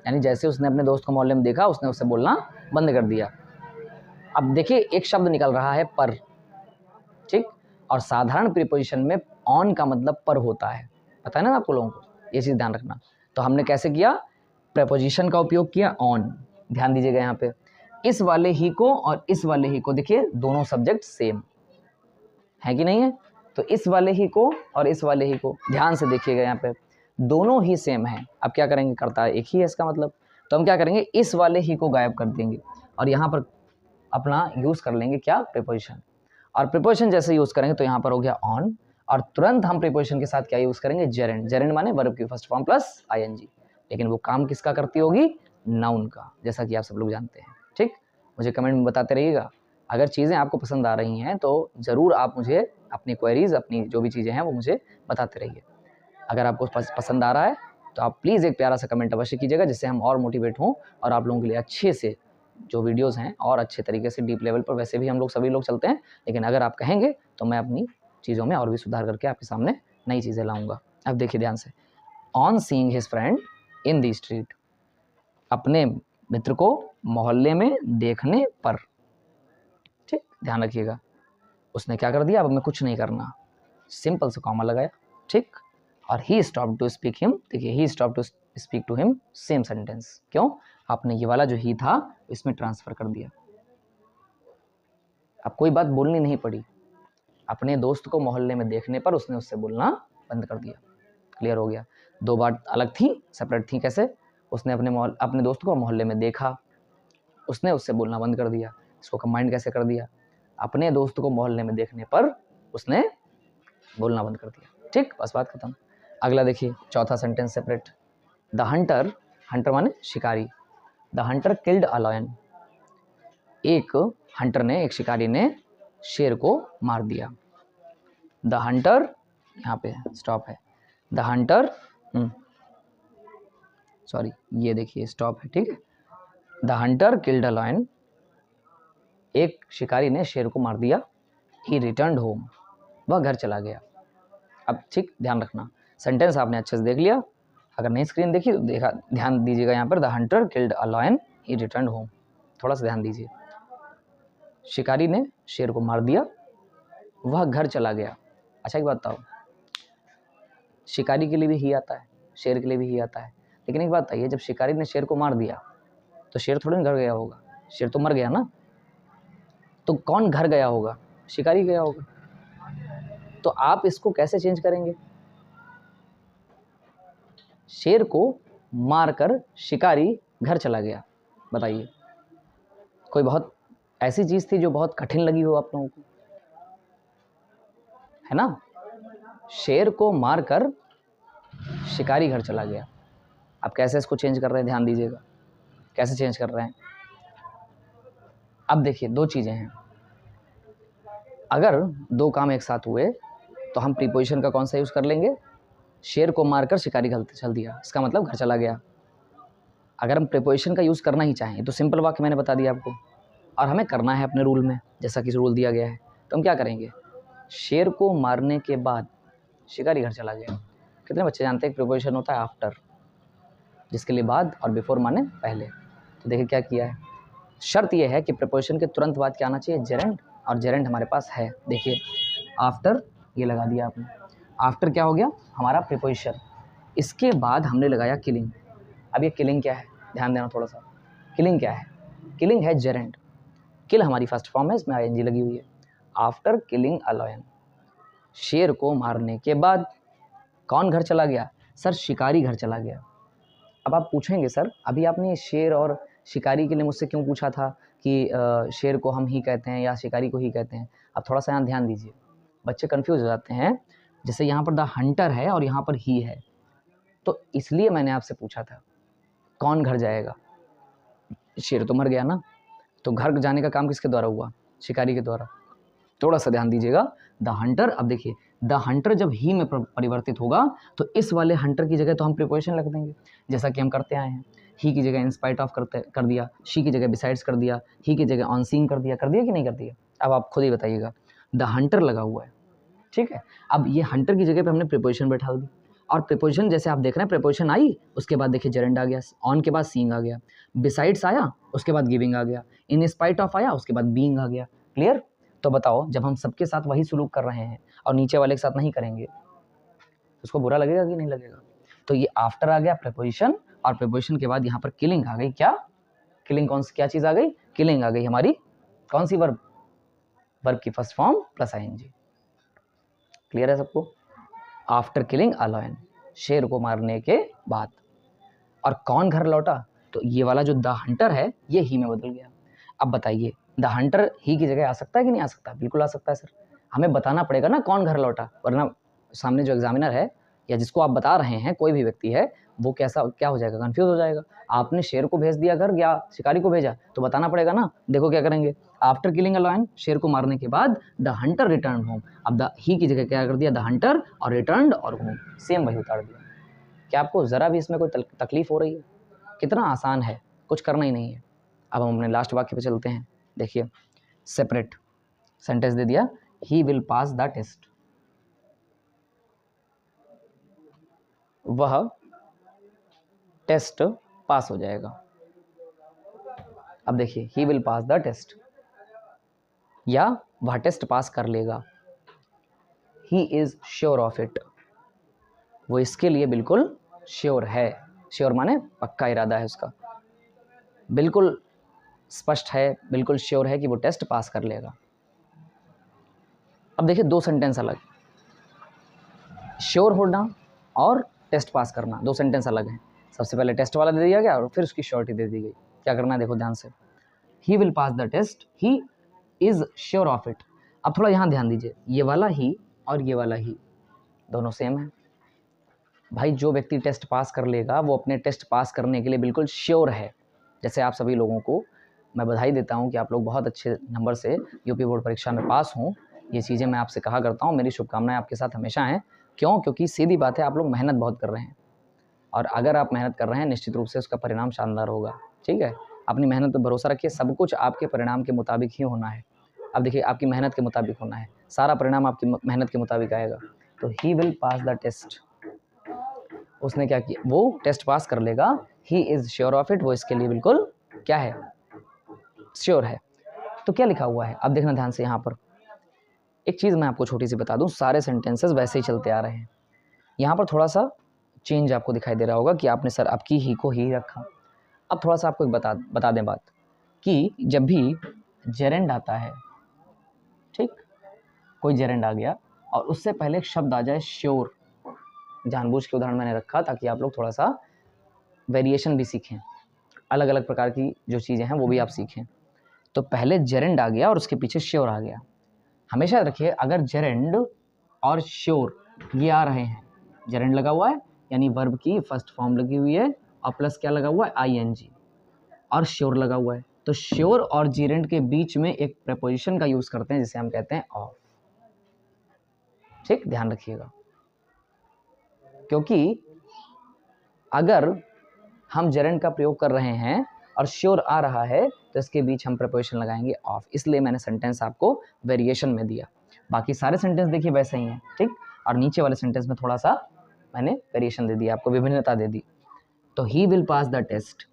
यानी जैसे उसने अपने दोस्त को मोहल्ले में देखा उसने उससे बोलना बंद कर दिया। अब देखिए एक शब्द निकल रहा है पर, ठीक, और साधारण प्रीपोजिशन में ऑन का मतलब पर होता है, पता है ना आपको लोगों को, ये चीज़ ध्यान रखना। तो हमने कैसे किया? प्रीपोजिशन का उपयोग किया ऑन। ध्यान दीजिएगा यहाँ पे, इस वाले ही को और इस वाले ही को, देखिए दोनों सब्जेक्ट सेम है कि नहीं है? तो इस वाले ही को और इस वाले ही को ध्यान से देखिएगा, यहाँ पे दोनों ही सेम है। अब क्या करेंगे, करता है एक ही है इसका मतलब, तो हम क्या करेंगे, इस वाले ही को गायब कर देंगे और यहाँ पर अपना यूज़ कर लेंगे क्या? प्रीपोजिशन। और प्रीपोजिशन जैसे यूज़ करेंगे तो यहाँ पर हो गया ऑन, और तुरंत हम प्रीपोजिशन के साथ क्या यूज़ करेंगे? जेरेंड। जेरेंड माने वर्ब की फर्स्ट फॉर्म प्लस आईएनजी, लेकिन वो काम किसका करती होगी? नाउन का, जैसा कि आप सब लोग जानते हैं। ठीक, मुझे कमेंट में बताते रहिएगा। अगर चीज़ें आपको पसंद आ रही हैं तो ज़रूर आप मुझे अपनी क्वेरीज़, अपनी जो भी चीज़ें हैं वो मुझे बताते रहिए। अगर आपको पसंद आ रहा है तो आप प्लीज़ एक प्यारा सा कमेंट अवश्य कीजिएगा, जिससे हम और मोटिवेट हों और आप लोगों के लिए अच्छे से जो वीडियोज़ हैं और अच्छे तरीके से डीप लेवल पर, वैसे भी हम लोग सभी लोग चलते हैं, लेकिन अगर आप कहेंगे तो मैं अपनी चीज़ों में और भी सुधार करके आपके सामने नई चीज़ें लाऊंगा। अब देखिए ध्यान से, on seeing his friend in the street, अपने मित्र को मोहल्ले में देखने पर, ठीक, ध्यान रखिएगा, उसने क्या कर दिया? अब हमें कुछ नहीं करना, सिंपल से कॉमा लगाया, ठीक, और he stop to speak him, देखिए he stop to speak to him, same sentence. क्यों? आपने ये वाला जो ही था इसमें ट्रांसफर कर दिया। अब कोई बात बोलनी नहीं पड़ी, अपने दोस्त को मोहल्ले में देखने पर उसने उससे बोलना बंद कर दिया। क्लियर हो गया? दो बात अलग थी, सेपरेट थी। कैसे? उसने अपने दोस्त को मोहल्ले में देखा, उसने उससे बोलना बंद कर दिया। इसको कंबाइंड कैसे कर दिया? अपने दोस्त को मोहल्ले में देखने पर उसने बोलना बंद कर दिया। ठीक, बस बात खत्म। अगला देखिए, चौथा sentence separate. The hunter, hunter माने शिकारी, the hunter killed a lion, एक हंटर ने, एक शिकारी ने शेर को मार दिया। द हंटर, यहाँ पे स्टॉप है, द हंटर, सॉरी ये देखिए स्टॉप है, ठीक है। The hunter killed a lion, एक शिकारी ने शेर को मार दिया। ही रिटर्न्ड होम, वह घर चला गया। अब ठीक ध्यान रखना, सेंटेंस आपने अच्छे से देख लिया। अगर नहीं स्क्रीन देखी तो देखा, ध्यान दीजिएगा यहाँ पर, the hunter killed a lion he return home. थोड़ा सा ध्यान दीजिए। शिकारी ने शेर को मार दिया, वह घर चला गया। अच्छा एक बात बताओ, शिकारी के लिए भी ही आता है, शेर के लिए भी ही आता है, लेकिन एक बात बताइए, जब शिकारी ने शेर को मार दिया तो शेर थोड़ी ना घर गया होगा, शेर तो मर गया ना। तो कौन घर गया होगा? शिकारी गया होगा। तो आप इसको कैसे चेंज करेंगे? शेर को मारकर शिकारी घर चला गया। बताइए, कोई बहुत ऐसी चीज थी जो बहुत कठिन लगी हो आप लोगों को, है ना? शेर को मारकर शिकारी घर चला गया। आप कैसे इसको चेंज कर रहे हैं, ध्यान दीजिएगा, कैसे चेंज कर रहे हैं। अब देखिए, दो चीजें हैं। अगर दो काम एक साथ हुए तो हम प्रीपोजिशन का कौन सा यूज कर लेंगे? शेर को मारकर शिकारी घर चल दिया, इसका मतलब घर चला गया। अगर हम प्रीपोजिशन का यूज करना ही चाहें तो सिंपल वाक्य मैंने बता दिया आपको, और हमें करना है अपने रूल में, जैसा कि रूल दिया गया है। तो हम क्या करेंगे? शेर को मारने के बाद शिकारी घर चला गया। कितने बच्चे जानते हैं प्रीपोजिशन होता है आफ्टर, जिसके लिए बाद और बिफोर माने पहले। तो देखिए क्या किया है, शर्त यह है कि प्रीपोजिशन के तुरंत बाद क्या आना चाहिए? जेरेंट, और जेरेंट हमारे पास है। देखिए आफ्टर ये लगा दिया आपने, आफ्टर क्या हो गया? हमारा प्रीपोजिशन। इसके बाद हमने लगाया किलिंग। अब ये किलिंग क्या है, ध्यान देना थोड़ा सा। किलिंग क्या है? किलिंग है जेरेंट। किल हमारी फर्स्ट फॉर्म है, इसमें आईएनजी लगी हुई है। आफ्टर किलिंग अ लायन, शेर को मारने के बाद कौन घर चला गया? सर शिकारी घर चला गया। अब आप पूछेंगे सर अभी आपने शेर और शिकारी के लिए मुझसे क्यों पूछा था कि शेर को हम ही कहते हैं या शिकारी को ही कहते हैं? अब थोड़ा सा यहाँ ध्यान दीजिए, बच्चे कंफ्यूज हो जाते हैं। जैसे यहाँ पर द हंटर है और यहाँ पर ही है, तो इसलिए मैंने आपसे पूछा था कौन घर जाएगा? शेर तो मर गया ना, तो घर जाने का काम किसके द्वारा हुआ? शिकारी के द्वारा। थोड़ा सा ध्यान दीजिएगा, द हंटर। अब देखिए द हंटर जब ही में परिवर्तित होगा तो इस वाले हंटर की जगह तो हम प्रीपोजिशन रख देंगे, जैसा कि हम करते आए हैं। ही की जगह इन स्पाइट ऑफ कर दिया, शी की जगह बिसाइड्स कर दिया, ही की जगह ऑन सीइंग कर दिया कि नहीं कर दिया? अब आप खुद ही बताइएगा, द हंटर लगा हुआ है, ठीक है। अब ये हंटर की जगह पे हमने प्रीपोजिशन बैठा दी, और प्रीपोजिशन जैसे आप देख रहे हैं, प्रीपोजिशन आई, उसके बाद देखिए जेरेंड आ गया, ऑन के बाद सीइंग आ गया, बिसाइड्स आया, उसके बाद गिविंग आ गया, इन स्पाइट ऑफ आया, उसके बाद बीइंग आ गया। क्लियर? तो बताओ, जब हम सबके साथ वही सुलूक कर रहे हैं और नीचे वाले के साथ नहीं करेंगे, उसको बुरा लगेगा कि नहीं लगेगा? तो ये आफ्टर आ गया प्रीपोजिशन, और प्रीपोजिशन के बाद यहाँ पर किलिंग आ गई। क्या किलिंग? कौन सी क्या चीज़ आ गई? किलिंग आ गई हमारी। कौन सी? वर्ब। वर्ब की first form plus I N G. Clear है सबको? आफ्टर किलिंग अ लायन, शेर को मारने के बाद। और कौन घर लौटा? तो ये वाला जो द हंटर है ये ही में बदल गया। अब बताइए, द हंटर ही की जगह आ सकता है कि नहीं आ सकता? बिल्कुल आ सकता है सर। हमें बताना पड़ेगा ना कौन घर लौटा, वरना सामने जो एग्जामिनर है या जिसको आप बता रहे हैं, कोई भी व्यक्ति है, वो क्या हो जाएगा? कंफ्यूज हो जाएगा। आपने शेर को भेज दिया घर या शिकारी को भेजा, तो बताना पड़ेगा ना। देखो क्या करेंगे, आफ्टर किलिंग अ लायन, शेर को मारने के बाद द हंटर रिटर्न होम। अब द ही की जगह क्या कर दिया? द हंटर, और रिटर्न और होम, सेम वही उतार दिया। क्या आपको ज़रा भी इसमें कोई तकलीफ हो रही है? कितना आसान है, कुछ करना ही नहीं है। अब हम अपने लास्ट वाक्य पे चलते हैं। देखिए सेपरेट सेंटेंस दे दिया, he will pass the test, वह टेस्ट पास हो जाएगा। अब देखिए he will pass the test, या वह टेस्ट पास कर लेगा। He is sure of it, वो इसके लिए बिल्कुल श्योर है। श्योर माने पक्का इरादा है उसका, बिल्कुल स्पष्ट है, बिल्कुल श्योर है कि वो टेस्ट पास कर लेगा। अब देखिए दो सेंटेंस अलग, श्योर होना और टेस्ट पास करना, दो सेंटेंस अलग हैं। सबसे पहले टेस्ट वाला दे दिया गया और फिर उसकी श्योरिटी दे दी गई। क्या करना है देखो ध्यान से, he will pass the test, he is sure of it. अब थोड़ा यहाँ ध्यान दीजिए, ये वाला ही और ये वाला ही दोनों सेम है। भाई जो व्यक्ति टेस्ट पास कर लेगा वो अपने टेस्ट पास करने के लिए बिल्कुल श्योर है। जैसे आप सभी लोगों को मैं बधाई देता हूँ कि आप लोग बहुत अच्छे नंबर से यूपी बोर्ड परीक्षा में पास हों, ये चीज़ें मैं आपसे कहा करता हूँ। मेरी शुभकामनाएं आपके साथ हमेशा हैं। क्यों? क्योंकि सीधी बात है, आप लोग मेहनत बहुत कर रहे हैं, और अगर आप मेहनत कर रहे हैं निश्चित रूप से उसका परिणाम शानदार होगा। ठीक है, अपनी मेहनत पर भरोसा रखिए, सब कुछ आपके परिणाम के मुताबिक ही होना है। अब देखिए आपकी मेहनत के मुताबिक होना है, सारा परिणाम आपकी मेहनत के मुताबिक आएगा। तो he will pass the test, उसने क्या किया, वो टेस्ट पास कर लेगा, he is sure of it, वो इसके लिए बिल्कुल क्या है, श्योर है। तो क्या लिखा हुआ है, अब देखना ध्यान से। यहाँ पर एक चीज़ मैं आपको छोटी सी बता दूँ, सारे सेंटेंसेस वैसे ही चलते आ रहे हैं, यहाँ पर थोड़ा सा चेंज आपको दिखाई दे रहा होगा कि आपने सर आपकी ही को ही रखा। अब थोड़ा सा आपको एक बता दें बात कि जब भी जेरेंड आता है, ठीक, कोई जेरेंड आ गया और उससे पहले एक शब्द आ जाए श्योर, जानबूझ के उदाहरण मैंने रखा ताकि आप लोग थोड़ा सा वेरिएशन भी सीखें, अलग अलग प्रकार की जो चीज़ें हैं वो भी आप सीखें। तो पहले जेरेंड आ गया और उसके पीछे श्योर आ गया। हमेशा रखिए, अगर जेरेंड और श्योर ये आ रहे हैं, जेरेंड लगा हुआ है यानी वर्ब की फर्स्ट फॉर्म लगी हुई है और प्लस क्या लगा हुआ है, आईएनजी, और श्योर लगा हुआ है, तो श्योर और जेरेंड के बीच में एक प्रेपोजिशन का यूज़ करते हैं जिसे हम कहते हैं ऑफ। ठीक, ध्यान रखिएगा, क्योंकि अगर हम जेरेंड का प्रयोग कर रहे हैं और श्योर आ रहा है तो इसके बीच हम प्रेपोजिशन लगाएंगे ऑफ, इसलिए मैंने सेंटेंस आपको वेरिएशन में दिया। बाकी सारे सेंटेंस देखिए वैसे ही हैं, ठीक, और नीचे वाले सेंटेंस में थोड़ा सा मैंने वेरिएशन दे दिया, आपको विभिन्नता दे दी। तो he will pass the test,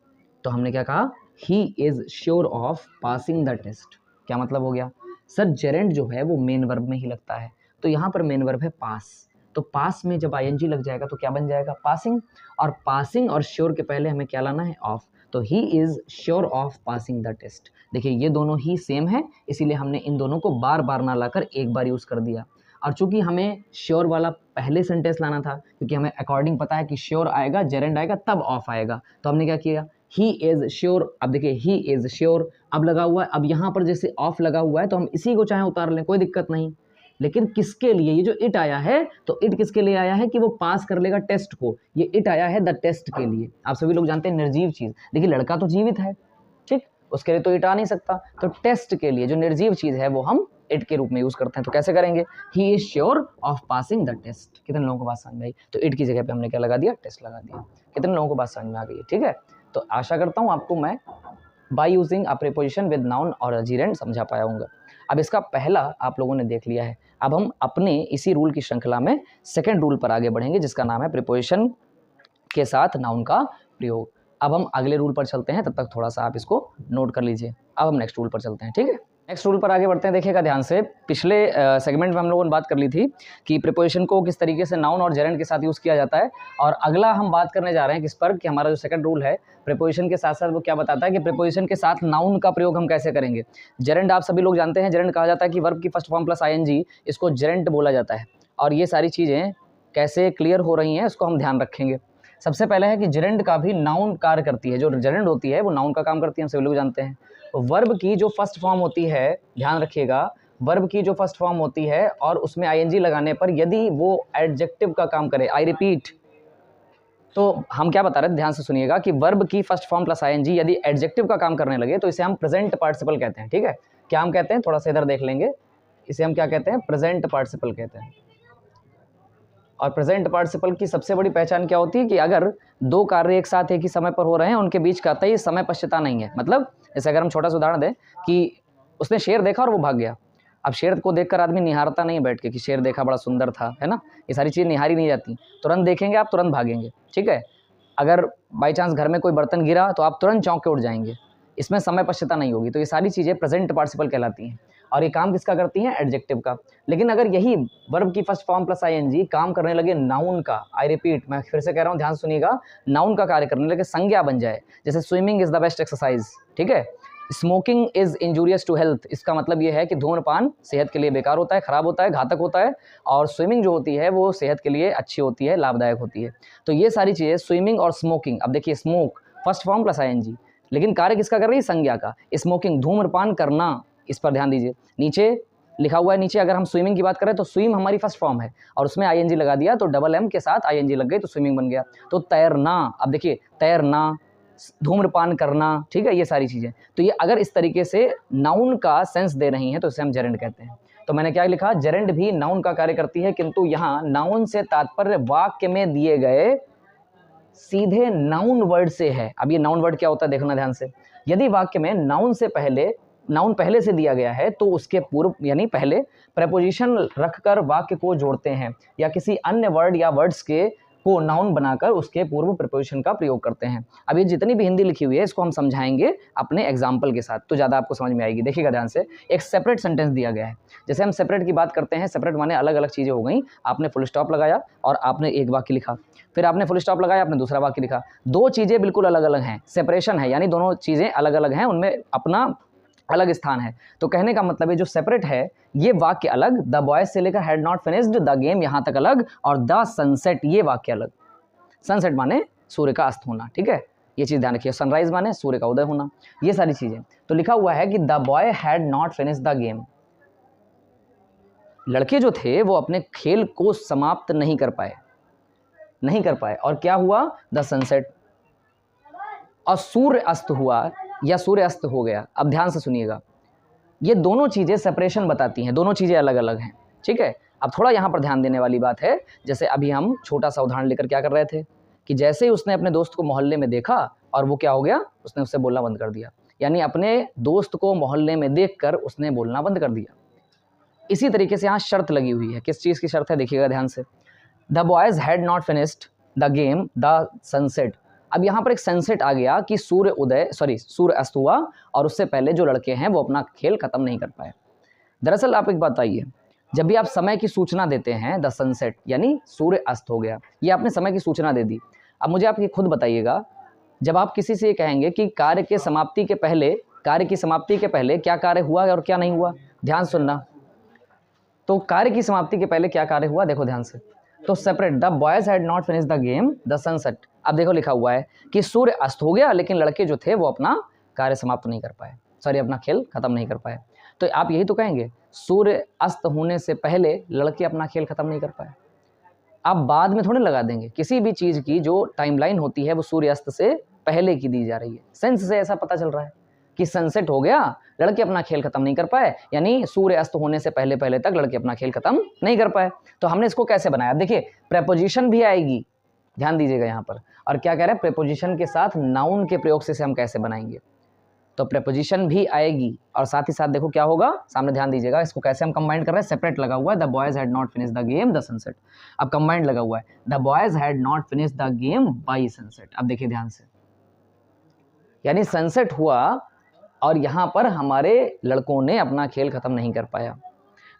तो हमने क्या कहा, he is sure of passing the test. क्या मतलब हो गया, सर जेरेंड जो है वो मेन वर्ब में ही लगता है, तो यहाँ पर मेन वर्ब है पास, तो पास में जब आईएनजी लग जाएगा तो क्या बन जाएगा, पासिंग, और पासिंग और श्योर के पहले हमें क्या लाना है, ऑफ, तो he is sure of passing the test. देखिए ये दोनों ही सेम है, इसीलिए हमने इन दोनों को बार बार ना लाकर एक बार यूज़ कर दिया। और चूंकि हमें श्योर वाला पहले सेंटेंस लाना था, क्योंकि हमें अकॉर्डिंग पता है कि श्योर आएगा, जेरेंड आएगा तब ऑफ आएगा, तो हमने क्या किया, ही इज़ श्योर। अब देखिए ही इज़ श्योर अब लगा हुआ है, अब यहाँ पर जैसे ऑफ लगा हुआ है तो हम इसी को चाहे उतार लें, कोई दिक्कत नहीं। लेकिन किसके लिए, ये जो इट आया है, तो इट किसके लिए आया है कि वो पास कर लेगा टेस्ट को, ये इट आया है द टेस्ट के लिए। आप सभी लोग जानते हैं निर्जीव चीज़, देखिए लड़का तो जीवित है, ठीक, उसके लिए तो इट आ नहीं सकता, तो टेस्ट के लिए जो निर्जीव चीज़ है वो हम इट के रूप में यूज़ करते हैं। तो कैसे करेंगे, he is sure of passing the test. कितने लोगों को बात समझ में आई, तो इट की जगह पे हमने क्या लगा दिया, टेस्ट लगा दिया। कितने लोगों को बात समझ में आ गई है, ठीक है। तो आशा करता हूँ आपको मैं by using a preposition with noun और अ जेरेंड समझा पाया हूँगा। अब इसका पहला आप लोगों ने देख लिया है, अब हम अपने इसी रूल की श्रृंखला में सेकेंड रूल पर आगे बढ़ेंगे जिसका नाम है प्रीपोजिशन के साथ नाउन का प्रयोग। अब हम अगले रूल पर चलते हैं, तब तक थोड़ा सा आप इसको नोट कर लीजिए। अब हम नेक्स्ट रूल पर चलते हैं, ठीक है। नेक्स्ट रूल पर आगे बढ़ते हैं, देखिएगा ध्यान से। पिछले सेगमेंट में हम लोगों ने बात कर ली थी कि प्रीपोजिशन को किस तरीके से नाउन और जेरेंड के साथ यूज़ किया जाता है, और अगला हम बात करने जा रहे हैं किस पर, कि हमारा जो सेकंड रूल है प्रीपोजिशन के साथ साथ वो क्या बताता है कि प्रीपोजिशन के साथ नाउन का प्रयोग हम कैसे करेंगे। जेरेंड आप सभी लोग जानते हैं, जेरेंड कहा जाता है कि वर्ब की फर्स्ट फॉर्म प्लस आईएनजी, इसको जेरेंड बोला जाता है। और ये सारी चीज़ें कैसे क्लियर हो रही हैं इसको हम ध्यान रखेंगे। सबसे पहले है कि जेरेंड का भी नाउन कार्य करती है, जो जेरेंड होती है वो नाउन का काम करती है, हम सभी लोग जानते हैं। वर्ब की जो फर्स्ट फॉर्म होती है, ध्यान रखिएगा, वर्ब की जो फर्स्ट फॉर्म होती है और उसमें आईएनजी लगाने पर यदि वो एडजेक्टिव का काम करे, आई रिपीट, तो हम क्या बता रहे हैं, ध्यान से सुनिएगा कि वर्ब की फर्स्ट फॉर्म प्लस आईएनजी यदि एडजेक्टिव का काम करने लगे तो इसे हम प्रेजेंट पार्टिसिपल कहते हैं, ठीक है। क्या हम कहते हैं, थोड़ा सा इधर देख लेंगे, इसे हम क्या कहते हैं, प्रेजेंट पार्टिसिपल कहते हैं। और प्रेजेंट पार्टिसिपल की सबसे बड़ी पहचान क्या होती है कि अगर दो कार्य एक साथ एक ही समय पर हो रहे हैं, उनके बीच का तय समय पश्चता नहीं है। मतलब जैसे अगर हम छोटा सा उदाहरण दें कि उसने शेर देखा और वो भाग गया। अब शेर को देखकर आदमी निहारता नहीं बैठ के कि शेर देखा बड़ा सुंदर था, है ना, ये सारी चीज़ें निहारी नहीं जाती। तुरंत देखेंगे आप, तुरंत भागेंगे, ठीक है। अगर बाई चांस घर में कोई बर्तन गिरा तो आप तुरंत चौंक के उठ जाएंगे, इसमें समय पश्चता नहीं होगी। तो ये सारी चीज़ें प्रेजेंट पार्टिसिपल कहलाती हैं, और ये काम किसका करती हैं, एडजेक्टिव का। लेकिन अगर यही वर्ब की फर्स्ट फॉर्म प्लस आईएनजी काम करने लगे नाउन का, आई रिपीट, मैं फिर से कह रहा हूँ, ध्यान सुनिएगा, नाउन का कार्य करने लगे, संज्ञा बन जाए, जैसे swimming is the best exercise, ठीक है, smoking is injurious to health, इसका मतलब ये है कि धूम्रपान सेहत के लिए बेकार होता है, खराब होता है, घातक होता है, और स्विमिंग जो होती है वो सेहत के लिए अच्छी होती है, लाभदायक होती है। तो ये सारी चीज़ें स्विमिंग और स्मोकिंग, अब देखिए smoke first form plus I N G, लेकिन कार्य किसका कर रही है, संज्ञा का। स्मोकिंग धूम्रपान करना, इस पर ध्यान दीजिए, नीचे लिखा हुआ है, नीचे अगर हम स्विमिंग की बात करें तो स्विम हमारी फर्स्ट फॉर्म है और उसमें आईएनजी लगा दिया तो डबल एम के साथ आईएनजी लग गई तो स्विमिंग बन गया। तो तैरना, अब देखिए तैरना, धूम्रपान करना, ठीक है, ये सारी चीज़ें, तो ये अगर इस तरीके से नाउन का सेंस दे रही हैं तो इसे हम जेरेंड कहते हैं। तो मैंने क्या लिखा, जेरेंड भी नाउन का कार्य करती है, किंतु यहाँ नाउन से तात्पर्य वाक्य में दिए गए सीधे नाउन वर्ड से है। अब ये नाउन वर्ड क्या होता है देखना ध्यान से। यदि वाक्य में नाउन पहले से दिया गया है तो उसके पूर्व यानी पहले प्रेपोजिशन रखकर वाक्य को जोड़ते हैं, या किसी अन्य वर्ड या वर्ड्स को नाउन बनाकर उसके पूर्व प्रीपोजिशन का प्रयोग करते हैं। अब ये जितनी भी हिंदी लिखी हुई है इसको हम समझाएंगे अपने एग्जाम्पल के साथ, तो ज़्यादा आपको समझ में आएगी। देखिएगा ध्यान से, एक सेपरेट सेंटेंस दिया गया है। जैसे हम सेपरेट की बात करते हैं, सेपरेट माने अलग अलग चीज़ें हो गई। आपने फुल स्टॉप लगाया और आपने एक वाक्य लिखा, फिर आपने फुल स्टॉप लगाया, आपने दूसरा वाक्य लिखा। दो चीज़ें बिल्कुल अलग अलग हैं, सेपरेशन है, यानी दोनों चीज़ें अलग अलग हैं, उनमें अपना अलग स्थान है। तो कहने का मतलब है जो सेपरेट है ये वाक्य अलग, द बॉयज से लेकर had not finished the game यहाँ तक अलग, और द सनसेट ये वाक्य अलग। सनसेट माने सूर्य का अस्त होना, ठीक है, ये चीज़ ध्यान रखिए। सनराइज माने सूर्य का उदय होना, ये सारी चीज़ें। तो लिखा हुआ है कि the boy had not finished the game, लड़के जो थे वो अपने खेल को समाप्त नहीं कर पाए। और क्या हुआ, द सनसेट, और सूर्य अस्त हुआ या सूर्य अस्त हो गया। अब ध्यान से सुनिएगा, ये दोनों चीज़ें सेपरेशन बताती हैं, दोनों चीज़ें अलग अलग हैं, ठीक है। अब थोड़ा यहाँ पर ध्यान देने वाली बात है, जैसे अभी हम छोटा सा उदाहरण लेकर क्या कर रहे थे कि जैसे ही उसने अपने दोस्त को मोहल्ले में देखा और वो क्या हो गया, उसने उससे बोलना बंद कर दिया, यानी अपने दोस्त को मोहल्ले में देखकर उसने बोलना बंद कर दिया। इसी तरीके से यहाँ शर्त लगी हुई है, किस चीज़ की शर्त है देखिएगा ध्यान से, the boys had not finished the game the sunset. अब यहाँ पर एक सनसेट आ गया कि सूर्य अस्त हुआ और उससे पहले जो लड़के हैं वो अपना खेल खत्म नहीं कर पाए। दरअसल आप एक बात बताइए, जब भी आप समय की सूचना देते हैं, द सनसेट यानी सूर्य अस्त हो गया, ये आपने समय की सूचना दे दी। अब मुझे आप ये खुद बताइएगा, जब आप किसी से ये कहेंगे कि कार्य की समाप्ति के पहले क्या कार्य हुआ और क्या नहीं हुआ, ध्यान सुनना। तो कार्य की समाप्ति के पहले क्या कार्य हुआ, देखो ध्यान से। तो separate, the boys had not finished the game the sunset. अब देखो लिखा हुआ है कि सूर्य अस्त हो गया, लेकिन लड़के जो थे वो अपना कार्य समाप्त नहीं कर पाए, अपना खेल खत्म नहीं कर पाए। तो आप यही तो कहेंगे, सूर्य अस्त होने से पहले लड़के अपना खेल खत्म नहीं कर पाए। आप बाद में थोड़े लगा देंगे, किसी भी चीज़ की जो टाइमलाइन होती है वो सूर्य अस्त से पहले की दी जा रही है। सेंस से ऐसा पता चल रहा है कि सनसेट हो गया, लड़के अपना खेल खत्म नहीं कर पाए, यानी सूर्य अस्त होने से पहले तक लड़के अपना खेल खत्म नहीं कर पाए। तो हमने इसको कैसे बनाया, देखिए प्रेपोजिशन भी आएगी, ध्यान दीजिएगा यहाँ पर। और क्या कह रहे हैं, प्रेपोजिशन के साथ नाउन के प्रयोग से हम कैसे बनाएंगे, तो प्रेपोजिशन भी आएगी और साथ ही साथ देखो क्या होगा, सामने ध्यान दीजिएगा, इसको कैसे हम कंबाइन कर रहे हैं। सेपरेट लगा हुआ है, the boys had not finished the game the sunset. अब कंबाइंड लगा हुआ है, the boys had not finished the game by sunset. अब देखिए ध्यान से, यानी सनसेट हुआ और यहाँ पर हमारे लड़कों ने अपना खेल खत्म नहीं कर पाया।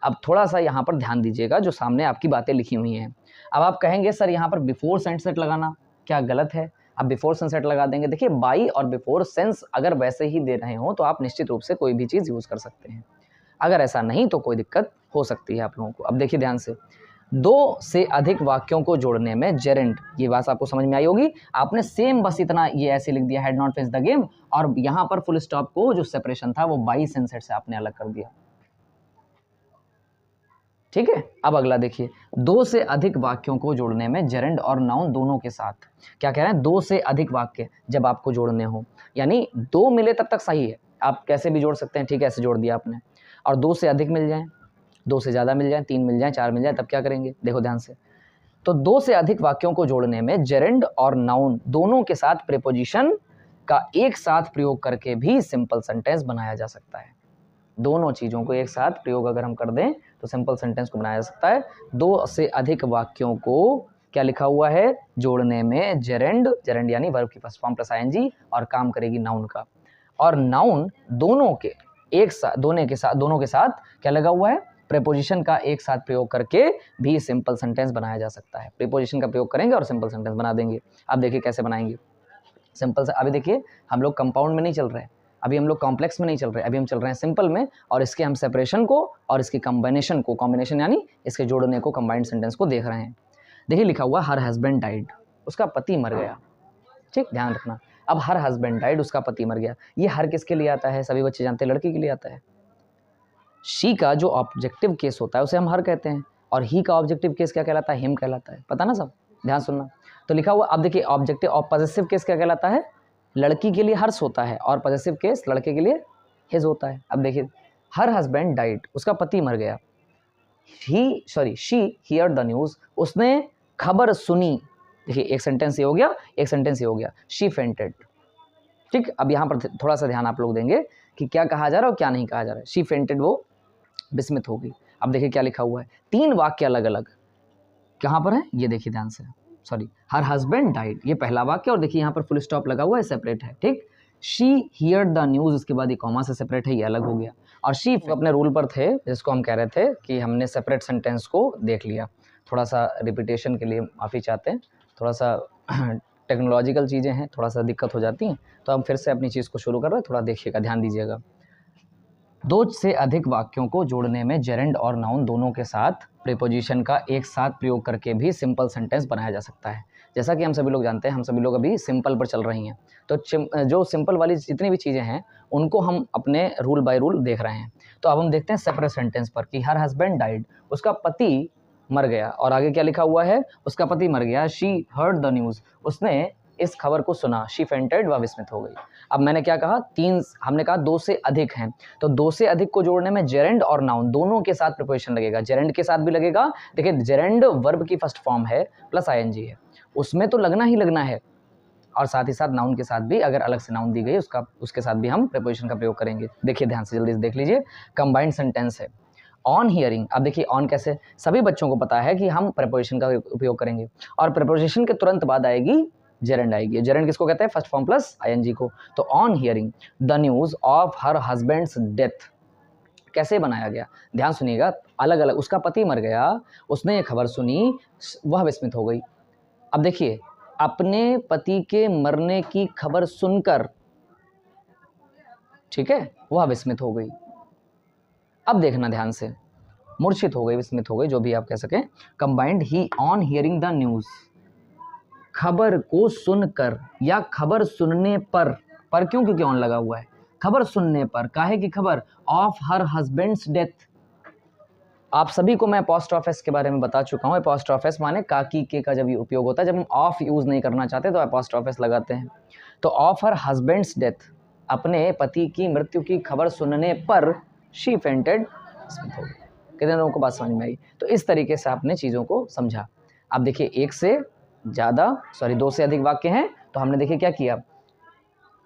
अब थोड़ा सा यहाँ पर ध्यान दीजिएगा, जो सामने आपकी बातें लिखी हुई हैं। अब आप कहेंगे सर यहाँ पर बिफोर सनसेट लगाना क्या गलत है, आप बिफोर सनसेट लगा देंगे। देखिए बाई और बिफोर सेंस अगर वैसे ही दे रहे हो तो आप निश्चित रूप से कोई भी चीज़ यूज़ कर सकते हैं, अगर ऐसा नहीं तो कोई दिक्कत हो सकती है आप लोगों को। अब देखिए ध्यान से, दो से अधिक वाक्यों को जोड़ने में जेरेंट, ये बात आपको समझ में आई होगी। आपने सेम बस इतना ये ऐसे लिख दिया, had not finished the game, और यहाँ पर फुल स्टॉप को जो सेपरेशन था वो बाई सनसेट से आपने अलग कर दिया, ठीक है। अब अगला देखिए, दो से अधिक वाक्यों को जोड़ने में जेरेंड और नाउन दोनों के साथ, क्या कह रहे हैं, दो से अधिक वाक्य जब आपको जोड़ने हो, यानी दो मिले तब तक सही है, आप कैसे भी जोड़ सकते हैं, ठीक है, ऐसे जोड़ दिया आपने। और दो से अधिक मिल जाए, दो से ज़्यादा मिल जाए, तीन मिल जाए, चार मिल जाए, तब क्या करेंगे, देखो ध्यान से। तो दो से अधिक वाक्यों को जोड़ने में जेरेंड और नाउन दोनों के साथ प्रीपोजिशन का एक साथ प्रयोग करके भी सिंपल सेंटेंस बनाया जा सकता है। दोनों चीज़ों को एक साथ प्रयोग अगर हम कर दें तो सिंपल सेंटेंस को बनाया जा सकता है। दो से अधिक वाक्यों को क्या लिखा हुआ है, जोड़ने में जेरेंड यानी वर्ब की फर्स्ट फॉर्म प्लस आईएनजी, और काम करेगी नाउन का। और नाउन दोनों के साथ क्या लगा हुआ है, प्रीपोजिशन का एक साथ प्रयोग करके भी सिंपल सेंटेंस बनाया जा सकता है। प्रीपोजिशन का प्रयोग करेंगे और सिंपल सेंटेंस बना देंगे। अब देखिए कैसे बनाएंगे सिंपल से। अभी देखिए हम लोग कंपाउंड में नहीं चल रहे, अभी हम लोग कॉम्प्लेक्स में नहीं चल रहे, अभी हम चल रहे हैं सिंपल में, और इसके हम सेपरेशन को और इसकी कॉम्बिनेशन यानी इसके जोड़ने को, कंबाइंड सेंटेंस को देख रहे हैं। देखिए लिखा हुआ हर हस्बैंड डाइड, उसका पति मर गया, ठीक, ध्यान रखना। अब हर हस्बैंड डाइड, उसका पति मर गया, ये हर किसके लिए आता है, सभी बच्चे जानते हैं, लड़की के लिए आता है। शी का जो ऑब्जेक्टिव केस होता है उसे हम हर कहते हैं, और ही का ऑब्जेक्टिव केस क्या कहलाता है, हिम कहलाता है, पता ना सब, ध्यान सुनना। तो लिखा हुआ, अब देखिए ऑब्जेक्टिव और पॉजेसिव केस क्या कहलाता है, लड़की के लिए हर्ष होता है और पॉजेसिव केस लड़के के लिए हिज होता है। अब देखिए हर हस्बैंड डाइड, उसका पति मर गया। शी हियर द न्यूज़, उसने खबर सुनी। देखिए एक सेंटेंस ये हो गया, एक सेंटेंस ये हो गया, शी फेंटेड, ठीक। अब यहाँ पर थोड़ा सा ध्यान आप लोग देंगे कि क्या कहा जा रहा है और क्या नहीं कहा जा रहा है। शी फेंटेड, वो विस्मित होगी। अब देखिए क्या लिखा हुआ है, तीन वाक्य अलग अलग कहाँ पर है, ये देखिए ध्यान से, सॉरी, हर हस्बैंड डाइड, ये पहला वाक्य, और देखिए यहाँ पर फुल स्टॉप लगा हुआ है, सेपरेट है, ठीक। शी हियर द न्यूज़, उसके बाद ये कॉमा से सेपरेट है, ये अलग हो गया। और शी अपने रूल पर थे, जिसको हम कह रहे थे कि हमने सेपरेट सेंटेंस को देख लिया। थोड़ा सा रिपीटेशन के लिए माफ़ी चाहते हैं, थोड़ा सा टेक्नोलॉजिकल चीज़ें हैं, थोड़ा सा दिक्कत हो जाती हैं, तो हम फिर से अपनी चीज़ को शुरू कर रहे हैं, थोड़ा देखिएगा, ध्यान दीजिएगा। 2 से अधिक वाक्यों को जोड़ने में जेरेंड और नाउन दोनों के साथ प्रीपोजिशन का एक साथ प्रयोग करके भी सिंपल सेंटेंस बनाया जा सकता है। जैसा कि हम सभी लोग जानते हैं, हम सभी लोग अभी सिंपल पर चल रही हैं, तो जो सिंपल वाली जितनी भी चीज़ें हैं उनको हम अपने रूल बाय रूल देख रहे हैं। तो अब हम देखते हैं सेपरेट सेंटेंस पर कि हर हस्बैंड डाइड, उसका पति मर गया, और आगे क्या लिखा हुआ है, उसका पति मर गया। शी हर्ड द न्यूज़, उसने इस खबर को सुना। शी फेंटेड, वह विस्मित हो गई। अब मैंने क्या कहा, 3, हमने कहा 2 से अधिक हैं, तो 2 से अधिक को जोड़ने में जेरेंड और नाउन दोनों के साथ प्रीपोजिशन लगेगा। जेरेंड के साथ भी लगेगा, देखिए जेरेंड वर्ब की फर्स्ट फॉर्म है प्लस आईएनजी है, उसमें तो लगना ही लगना है, और साथ ही साथ नाउन के साथ भी, अगर अलग से नाउन दी गई उसके साथ भी हम प्रीपोजिशन का प्रयोग करेंगे। देखिए ध्यान से, जल्दी से देख लीजिए, कंबाइंड सेंटेंस है। ऑन हियरिंग, अब देखिए ऑन कैसे, सभी बच्चों को पता है कि हम प्रीपोजिशन का उपयोग करेंगे, और प्रीपोजिशन के तुरंत बाद आएगी जेरेंड आएगी। जेरेंड किसको कहते हैं, फर्स्ट फॉर्म प्लस आईएनजी को। तो on hearing the news of her husband's death, कैसे बनाया गया, ध्यान सुनिएगा, अलग अलग, उसका पति मर गया, उसने ये खबर सुनी, वह विस्मित हो गई। अब देखिए, अपने पति के मरने की खबर सुनकर, ठीक है, वह विस्मित हो गई। अब देखना ध्यान से, मूर्छित हो गई, विस्मित हो गई, जो भी आप कह सकें। Combined he on hearing the news, खबर को सुनकर या खबर सुनने पर क्यों, क्योंकि ऑन लगा हुआ है, खबर सुनने पर, काहे की खबर, ऑफ हर हस्बैंड्स डेथ। आप सभी को मैं अपोस्ट्रोफिस के बारे में बता चुका हूँ। अपोस्ट्रोफिस माने काकी के का जब उपयोग होता है, जब हम ऑफ यूज़ नहीं करना चाहते तो अपोस्ट्रोफिस लगाते हैं। तो ऑफ हर हस्बैंड्स डेथ, अपने पति की मृत्यु की खबर सुनने पर शी फेंटेड, कितने लोगों को बात समझ में आई। तो इस तरीके से आपने चीज़ों को समझा। अब देखिए, 1 से ज़्यादा, सॉरी 2 से अधिक वाक्य हैं, तो हमने देखिए क्या किया,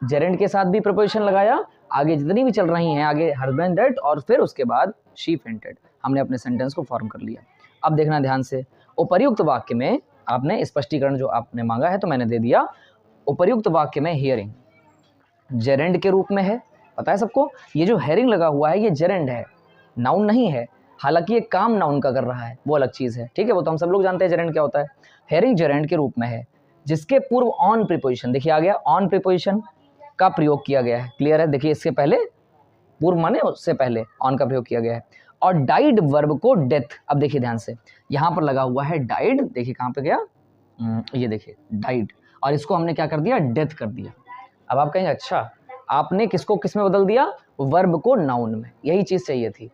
जेरेंड के साथ भी प्रीपोजिशन लगाया, आगे जितनी भी चल रही हैं, आगे हस्बैंड डेथ, और फिर उसके बाद शी फेंटेड, हमने अपने सेंटेंस को फॉर्म कर लिया। अब देखना ध्यान से, उपर्युक्त वाक्य में आपने स्पष्टीकरण जो आपने मांगा है तो मैंने दे दिया। उपर्युक्त वाक्य में हियरिंग जेरेंड के रूप में है, पता है सबको, ये जो हेयरिंग लगा हुआ है ये जेरेंड है, नाउन नहीं है। हालांकि ये काम नाउन का कर रहा है, वो अलग चीज़ है, ठीक है, वो तो हम सब लोग जानते हैं जेरेंड क्या होता है। हेयरिंग जेरेंड के रूप में है, जिसके पूर्व ऑन प्रीपोजिशन, देखिए आ गया, ऑन प्रीपोजिशन का प्रयोग किया गया है, क्लियर है। देखिए इसके पहले, पूर्व माने उससे पहले ऑन का प्रयोग किया गया है। और डाइड वर्ब को डेथ, अब देखिए ध्यान से, यहाँ पर लगा हुआ है डाइड, देखिए कहाँ पे गया, ये देखिए डाइड, और इसको हमने क्या कर दिया, डेथ कर दिया। अब आप कहेंगे अच्छा, आपने किसको किस में बदल दिया, वर्ब को नाउन में, यही चीज़ चाहिए थी।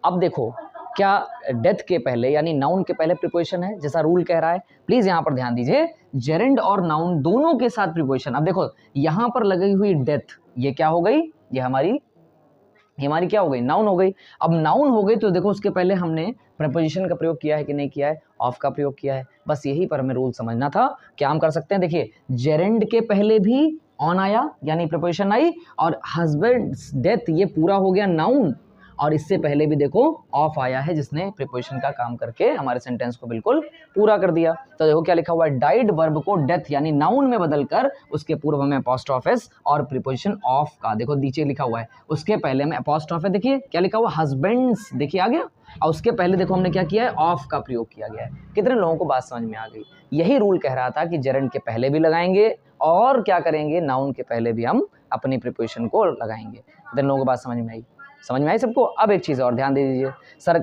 अब देखो, क्या डेथ के पहले यानी नाउन के पहले प्रीपोजिशन है, जैसा रूल कह रहा है, प्लीज़ यहाँ पर ध्यान दीजिए, जेरेंड और नाउन दोनों के साथ प्रीपोजिशन। अब देखो यहाँ पर लगी हुई डेथ, ये क्या हो गई, ये हमारी क्या हो गई, नाउन हो गई। अब नाउन हो गई तो देखो उसके पहले हमने प्रीपोजिशन का प्रयोग किया है कि नहीं किया है, ऑफ का प्रयोग किया है, बस यही पर हमें रूल समझना था। क्या हम कर सकते हैं, देखिए जेरेंड के पहले भी ऑन आया यानी प्रीपोजिशन आई, और हस्बैंड्स डेथ ये पूरा हो गया नाउन, और इससे पहले भी देखो ऑफ आया है, जिसने प्रीपोजिशन का काम करके हमारे सेंटेंस को बिल्कुल पूरा कर दिया। तो देखो क्या लिखा हुआ है, डाइड वर्ब को डेथ यानी नाउन में बदलकर उसके पूर्व में अपोस्ट्रोफिस और प्रीपोजिशन ऑफ का, देखो नीचे लिखा हुआ है, उसके पहले में अपोस्ट्रोफिस, देखिए क्या लिखा हुआ, हस्बैंड्स, देखिए आ गया, और उसके पहले देखो हमने क्या किया है, ऑफ का प्रयोग किया गया है। कितने लोगों को बात समझ में आ गई। यही रूल कह रहा था कि जेरेंड के पहले भी लगाएंगे, और क्या करेंगे, नाउन के पहले भी हम अपनी प्रीपोजिशन को लगाएंगे। कितने लोगों को बात समझ में आई, समझ में आई सबको। अब एक चीज़ और ध्यान दे दीजिए, सर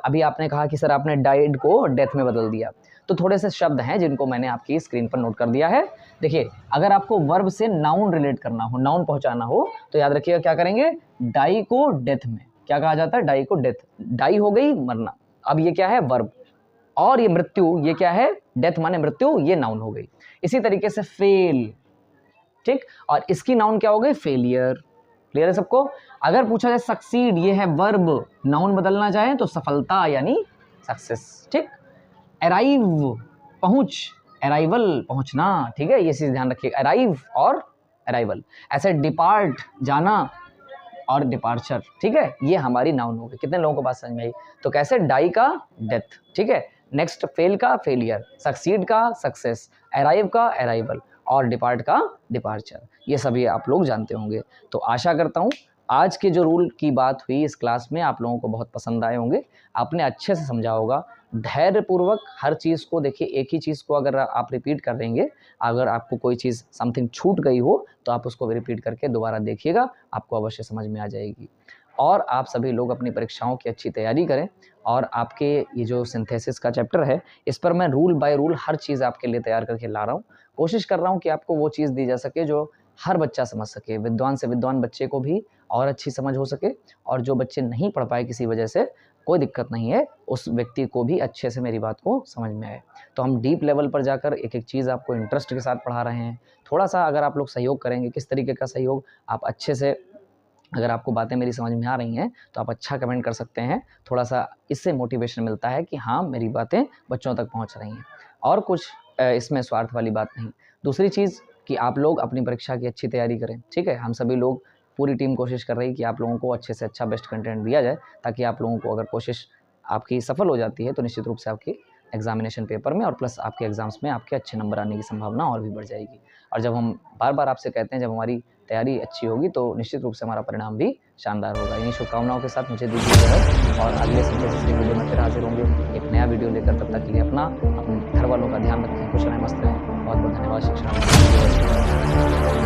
अभी आपने कहा कि सर आपने डाइड को डेथ में बदल दिया, तो थोड़े से शब्द हैं जिनको मैंने आपकी स्क्रीन पर नोट कर दिया है। देखिए अगर आपको वर्ब से नाउन रिलेट करना हो, नाउन पहुंचाना हो, तो याद रखिएगा क्या करेंगे, डाई को डेथ में क्या कहा जाता है, डाई को डेथ, डाई हो गई मरना, अब ये क्या है वर्ब, और ये मृत्यु, ये क्या है, डेथ माने मृत्यु, ये नाउन हो गई। इसी तरीके से फेल, ठीक, और इसकी नाउन क्या हो गई, फेलियर। क्लियर है सबको। अगर पूछा जाए सक्सीड, ये है वर्ब, नाउन बदलना चाहें तो सफलता यानी सक्सेस, ठीक। अराइव, पहुंच, अराइवल, पहुंचना, ठीक है, ये चीज ध्यान रखिए, अराइव और अराइवल। ऐसे डिपार्ट, जाना, और डिपार्चर, ठीक है, ये हमारी नाउन हो गई। कितने लोगों को बात समझ में आई। तो कैसे, डाई का डेथ, ठीक है, नेक्स्ट फेल का फेलियर, सक्सीड का सक्सेस, अराइव का अराइवल और डिपार्ट का डिपार्चर, ये सभी आप लोग जानते होंगे। तो आशा करता हूँ आज के जो रूल की बात हुई इस क्लास में आप लोगों को बहुत पसंद आए होंगे, आपने अच्छे से समझा होगा। धैर्यपूर्वक हर चीज़ को देखिए, एक ही चीज़ को अगर आप रिपीट कर देंगे, अगर आपको कोई चीज़ समथिंग छूट गई हो तो आप उसको भी रिपीट करके दोबारा देखिएगा, आपको अवश्य समझ में आ जाएगी। और आप सभी लोग अपनी परीक्षाओं की अच्छी तैयारी करें। और आपके ये जो सिंथेसिस का चैप्टर है, इस पर मैं रूल बाय रूल हर चीज़ आपके लिए तैयार करके ला रहा हूँ। कोशिश कर रहा हूँ कि आपको वो चीज़ दी जा सके जो हर बच्चा समझ सके, विद्वान से विद्वान बच्चे को भी और अच्छी समझ हो सके, और जो बच्चे नहीं पढ़ पाए किसी वजह से, कोई दिक्कत नहीं है, उस व्यक्ति को भी अच्छे से मेरी बात को समझ में आए। तो हम डीप लेवल पर जाकर एक एक चीज़ आपको इंटरेस्ट के साथ पढ़ा रहे हैं। थोड़ा सा अगर आप लोग सहयोग करेंगे, किस तरीके का सहयोग, आप अच्छे से, अगर आपको बातें मेरी समझ में आ रही हैं तो आप अच्छा कमेंट कर सकते हैं। थोड़ा सा इससे मोटिवेशन मिलता है कि हाँ, मेरी बातें बच्चों तक पहुंच रही हैं, और कुछ इसमें स्वार्थ वाली बात नहीं। दूसरी चीज़ कि आप लोग अपनी परीक्षा की अच्छी तैयारी करें, ठीक है। हम सभी लोग, पूरी टीम कोशिश कर रही है कि आप लोगों को अच्छे से अच्छा बेस्ट कंटेंट दिया जाए, ताकि आप लोगों को, अगर कोशिश आपकी सफल हो जाती है तो निश्चित रूप से आपकी एग्जामिनेशन पेपर में और प्लस आपके एग्ज़ाम्स में आपके अच्छे नंबर आने की संभावना और भी बढ़ जाएगी। और जब हम बार बार आपसे कहते हैं, जब हमारी तैयारी अच्छी होगी तो निश्चित रूप से हमारा परिणाम भी शानदार होगा। इन्हीं शुभकामनाओं के साथ मुझे दीजिए इजाज़त, और अगले सिंथेसिस की वीडियो में फिर हाजिर होंगे एक नया वीडियो लेकर। तब तक के लिए अपने घर वालों का ध्यान रखें, खुश रहें, मस्त रहें। बहुत बहुत धन्यवाद। शिक्षा